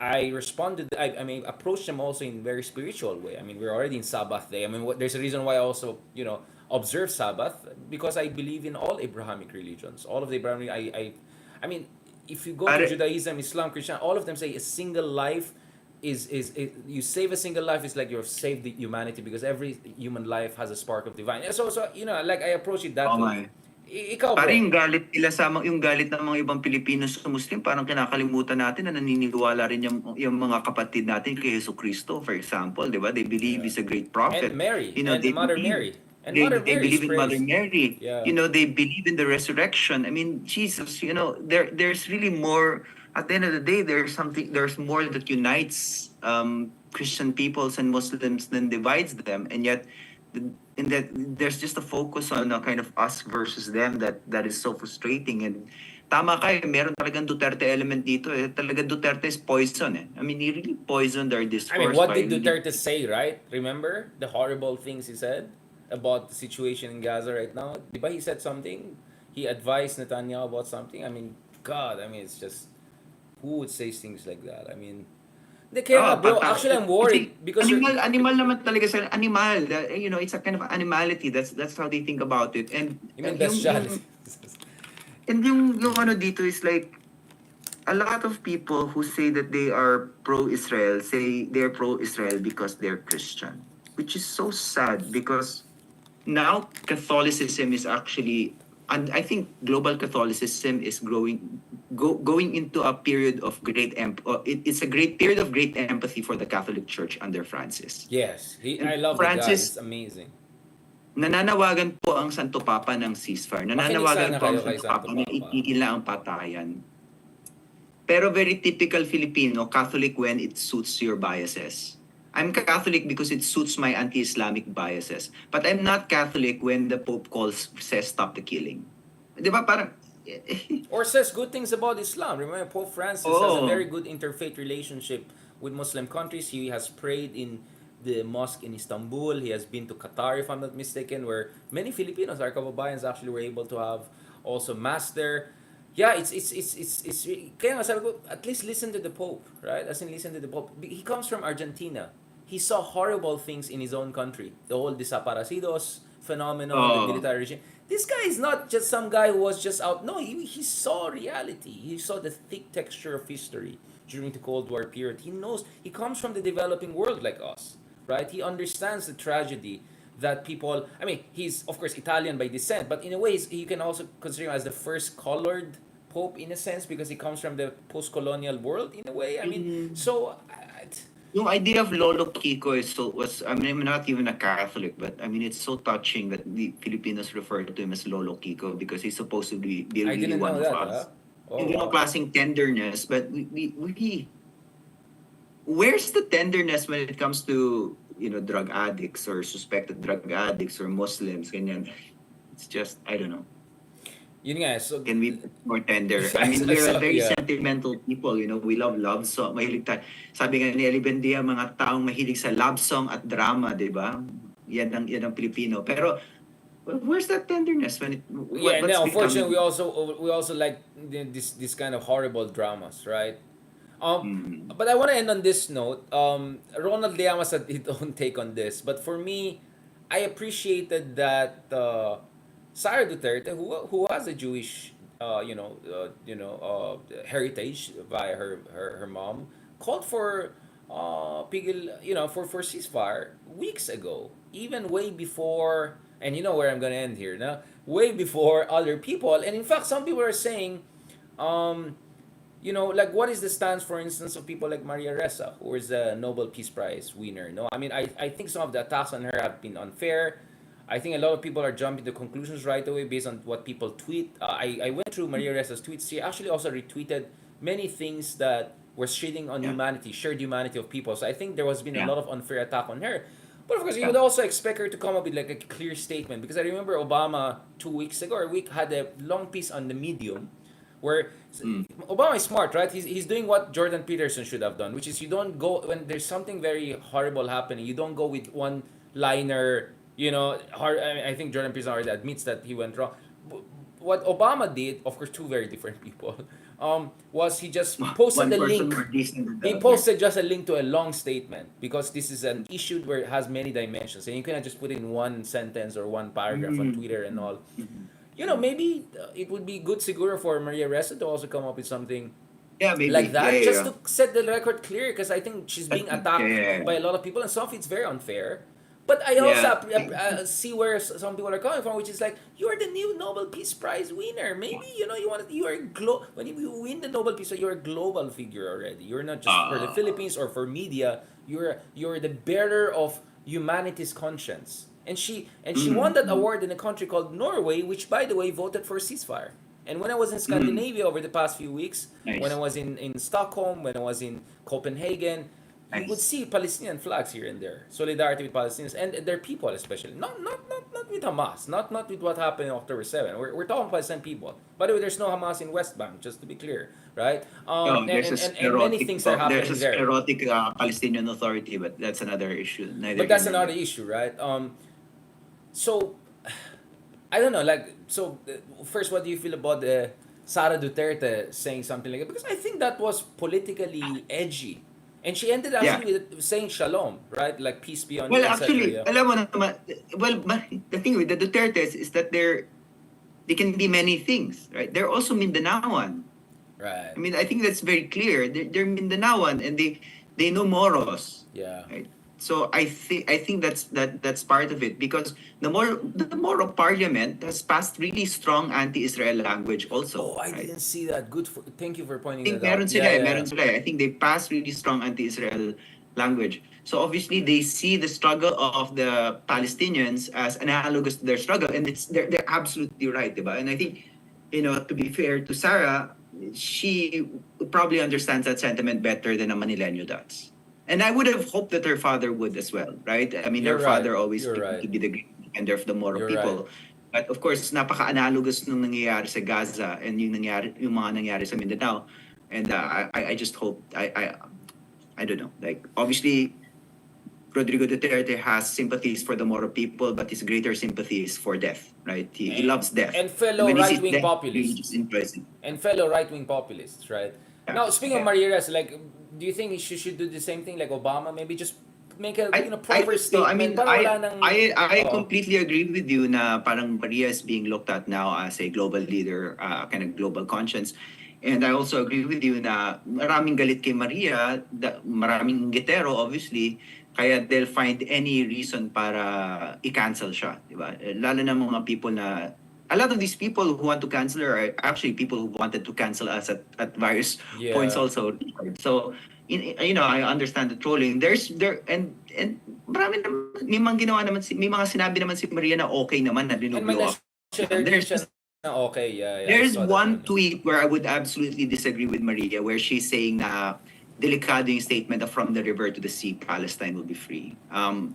I responded. I mean, approached them also in very spiritual way. I mean, we're already in Sabbath day. I mean, there's a reason why I also observe Sabbath because I believe in all Abrahamic religions. All of the Abrahamic. I mean, if you go to Judaism, Islam, Christian, all of them say a single life is you save a single life is like you've saved the humanity because every human life has a spark of divine. So like I approach it that way. Ikaw, bro. Parang yung galit nila yung galit ng mga ibang Pilipino sa Muslim, parang kinakalimutan natin na naniniwala rin yung mga kapatid natin kay Jesucristo, for example, di ba? They believe he's a great prophet. And Mary, and Mother Mary. And they Mother Mary believe in praised. Mother Mary. Yeah. They believe in the resurrection. I mean, Jesus, there's really more. At the end of the day, there's more that unites Christian peoples and Muslims than divides them. And yet, in that there's just a focus on a kind of us versus them that is so frustrating. And tama kayo, meron talagang Duterte element dito. Talaga Duterte is poison. I mean, he really poisoned our discourse. I mean, what did Duterte say, right? Remember the horrible things he said about the situation in Gaza right now? Diba he said something? He advised Netanyahu about something? I mean, God, I mean, it's just, who would say things like that? I mean, bro, actually I'm worried because animal naman talaga sa animal. It's a kind of animality. That's how they think about it. And you mean bestiality. And yung ano dito is like a lot of people who say that they are pro-Israel say they're pro-Israel because they're Christian, which is so sad because now Catholicism is actually, and I think global Catholicism is going into a period of it's a great period of great empathy for the Catholic Church under Francis. Yes, I And love the guy. It's Francis, amazing. nananawagan po ang Santo Papa ng ceasefire. Makinig Nananawagan sana po ang kayo kay Santo Santo Papa na Papa. itigil na ang patayan. Pero very typical Filipino, Catholic when it suits your biases. I'm Catholic because it suits my anti-Islamic biases. But I'm not Catholic when the Pope says stop the killing. Di ba parang... Or says good things about Islam. Remember, Pope Francis has a Oh. very good interfaith relationship with Muslim countries. He has prayed in the mosque in Istanbul. He has been to Qatar, if I'm not mistaken, where many Filipinos, our kababayans, actually were able to have also mass there. Yeah, it's kaya nga sabi ko, at least listen to the Pope, right? As in listen to the Pope. He comes from Argentina. He saw horrible things in his own country. The whole desaparecidos phenomenon, the military regime. This guy is not just some guy who was just out. No, he saw reality. He saw the thick texture of history during the Cold War period. He knows, he comes from the developing world like us, right? He understands the tragedy that people, I mean, he's of course Italian by descent, but in a way you can also consider him as the first colored pope in a sense because he comes from the post-colonial world in a way. I mean, so Yung idea of Lolo Kiko I mean, I'm not even a Catholic, but I mean, it's so touching that the Filipinos refer to him as Lolo Kiko because he's supposed to be I really didn't one know of that. us. Oh, Hindi wow. mo klaseng tenderness, but where's the tenderness when it comes to, drug addicts or suspected drug addicts or Muslims, ganyan. It's just, I don't know. Yun nga, so Can we be more tender? I mean, we're a very sentimental people, we love love song. Mahilig tayo. Sabi nga ni Eli Bendia, mga taong mahilig sa love song at drama, di ba? Yan ang Pilipino. Pero, where's that tenderness when yeah, what's no, unfortunately becoming... we also like this kind of horrible dramas, right? But I want to end on this note. Ronald Llamas had his own take on this, but for me, I appreciated that Sara Duterte, who has a Jewish, heritage via her mom, called for pigil, for ceasefire weeks ago, even way before. And you know where I'm gonna end here, now. Way before other people, and in fact, some people are saying, like what is the stance, for instance, of people like Maria Ressa, who is a Nobel Peace Prize winner? No, I mean, I think some of the attacks on her have been unfair. I think a lot of people are jumping to conclusions right away based on what people tweet. I went through Maria Ressa's tweets. She actually also retweeted many things that were shitting on humanity, shared humanity of people. So I think there has been a lot of unfair attack on her. But of course, you would also expect her to come up with like a clear statement, because I remember Obama 2 weeks ago or a week had a long piece on the Medium where Obama is smart, right? He's doing what Jordan Peterson should have done, which is you don't go when there's something very horrible happening. You don't go with one liner. I think Jordan Peterson already admits that he went wrong. What Obama did, of course, two very different people, was he just posted the link. He posted just a link to a long statement because this is an issue where it has many dimensions, and you cannot just put it in one sentence or one paragraph on Twitter and all. Maybe it would be good, siguro, for Maria Ressa to also come up with something maybe. like that, Yeah, just to set the record clear, because I think she's being attacked by a lot of people, and some of it's very unfair. But I also see where some people are coming from, which is like, you're the new Nobel Peace Prize winner. Maybe when you win the Nobel Peace Prize, you're a global figure already. You're not just for the Philippines or for media. You're the bearer of humanity's conscience. And she won that award in a country called Norway, which, by the way, voted for a ceasefire. And when I was in Scandinavia over the past few weeks, when I was in Stockholm, when I was in Copenhagen, you would see Palestinian flags here and there, solidarity with Palestinians and their people, especially. Not with Hamas, not with what happened on October 7. We're talking Palestinian people. By the way, there's no Hamas in West Bank, just to be clear, right? And many things are happening there. There's a sclerotic Palestinian Authority, but that's another issue. But that's another issue, right? So, I don't know, first, what do you feel about Sara Duterte saying something like that? Because I think that was politically edgy. And she ended actually with saying shalom, right? Like peace be on you. Well, actually, alam mo naman, the thing with the Dutertes is that they can be many things, right? They're also Mindanaoan. Right. I mean, I think that's very clear. They're Mindanaoan and they know Moros. Yeah. Right? So I think that's part of it, because the Moro Parliament has passed really strong anti-Israel language also, Oh, I right? didn't see that. Thank you for I pointing think that out. meron sila eh. I think they passed really strong anti-Israel language. So obviously they see the struggle of the Palestinians as analogous to their struggle, and they're absolutely right, diba? And I think, to be fair to Sarah, she probably understands that sentiment better than a Manileño does. And I would have hoped that her father would as well, right? I mean, her You're right. father always You're claimed right. to be the great defender of the Moro You're right. people. But of course, napaka-analogous nung nangyayari sa Gaza and yung mga nangyari sa Mindanao. And I just hope, I don't know, like, obviously, Rodrigo Duterte has sympathies for the Moro people, but his greater sympathy is for death, right? He And, loves death. and And fellow when he right sees wing death, he just populists. enjoys it. And fellow right wing populists, right? Yeah. Now, speaking of Yeah. Marieras, like, do you think she should do the same thing like Obama? Maybe just make a I proper think so. I statement. mean, Para wala nang... I Oo. completely agree with you na parang Maria is being looked at now as a global leader, kind of global conscience. And I also agree with you na maraming galit kay Maria, maraming inggitero obviously, kaya they'll find any reason para i-cancel siya, di ba? Lalo na mga people na a lot of these people who want to cancel her are actually people who wanted to cancel us at various points Yeah. also. So I understand the trolling. And marami naman, may mga sinabi naman si Maria na okay naman na And may binublow up. na-share din siya na okay. Yeah, I There's saw that one one. tweet where I would absolutely disagree with Maria, where she's saying na delikado yung statement of from the river to the sea, Palestine will be free.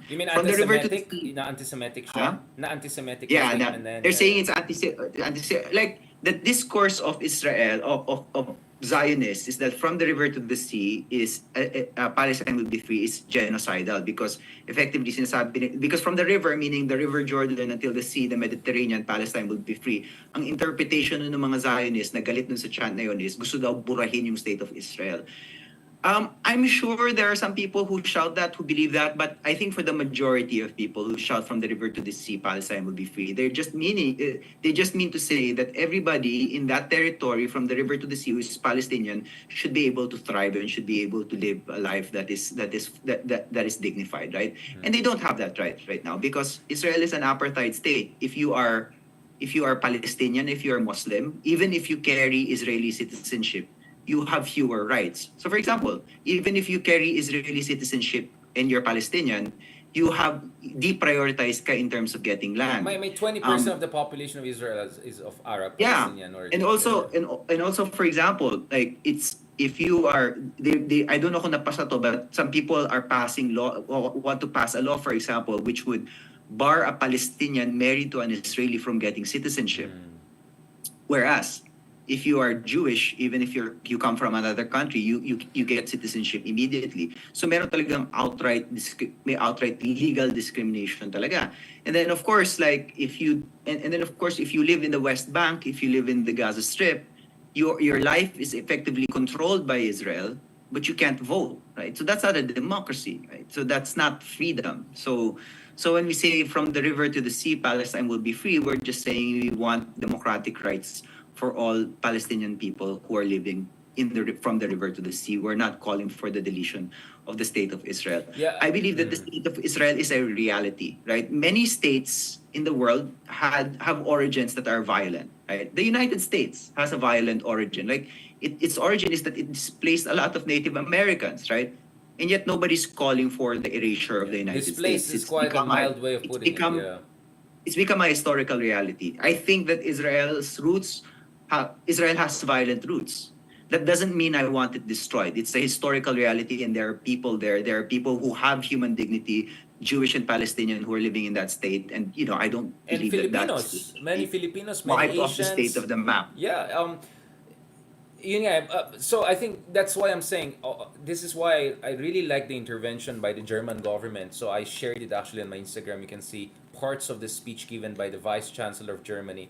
You mean From the river to the anti-Semitic? sea, Na-anti-Semitic huh? siya? Na-anti-Semitic yung Yeah, statement na yan. they're saying Yeah. it's like the discourse of Israel of Zionists is that from the river to the sea is Palestine will be free is genocidal, because effectively because from the river, meaning the river Jordan, until the sea, the Mediterranean, Palestine will be free. Ang interpretation ng mga Zionists na galit nun sa chant na yun is gusto daw burahin yung state of Israel. I'm sure there are some people who shout that, who believe that, but I think for the majority of people who shout from the river to the sea, Palestine will be free, they just mean to say that everybody in that territory, from the river to the sea, who is Palestinian, should be able to thrive and should be able to live a life that is dignified, right? And they don't have that right now, because Israel is an apartheid state. If you are Palestinian, if you are Muslim, even if you carry Israeli citizenship, you have fewer rights. So for example, even if you carry Israeli citizenship and you're Palestinian, you have deprioritized ka in terms of getting land. May 20% of the population of Israel is of Arab Yeah, Palestinian origin. and also for example, like it's if you are they I don't know kung napasa to, but some people are passing law or want to pass a law, for example, which would bar a Palestinian married to an Israeli from getting citizenship. Whereas if you are Jewish, even if you come from another country, you get citizenship immediately. So meron talagang may outright legal discrimination talaga. And then of course, like if you and then of course if you live in the West Bank, if you live in the Gaza Strip, your life is effectively controlled by Israel, but you can't vote, right? So that's not a democracy, right? So that's not freedom. So when we say from the river to the sea, Palestine will be free, we're just saying we want democratic rights for all Palestinian people who are living from the river to the sea. We're not calling for the deletion of the state of Israel. Yeah. I believe that the state of Israel is a reality, right? Many states in the world have origins that are violent, right? The United States has a violent origin. Like its origin is that it displaced a lot of Native Americans, right? And yet nobody's calling for the erasure of the United Displaced States. is quite a mild way of putting it. Yeah. It's become a historical reality. I think that Israel has violent roots. That doesn't mean I want it destroyed. It's a historical reality, and there are people there. There are people who have human dignity, Jewish and Palestinian, who are living in that state. And I don't And believe Filipinos, many Filipinos, many wiped off the state Asians. of the map. Yeah. Yun nga, so I think that's why I'm saying this is why I really like the intervention by the German government. So I shared it actually on my Instagram. You can see parts of the speech given by the Vice Chancellor of Germany.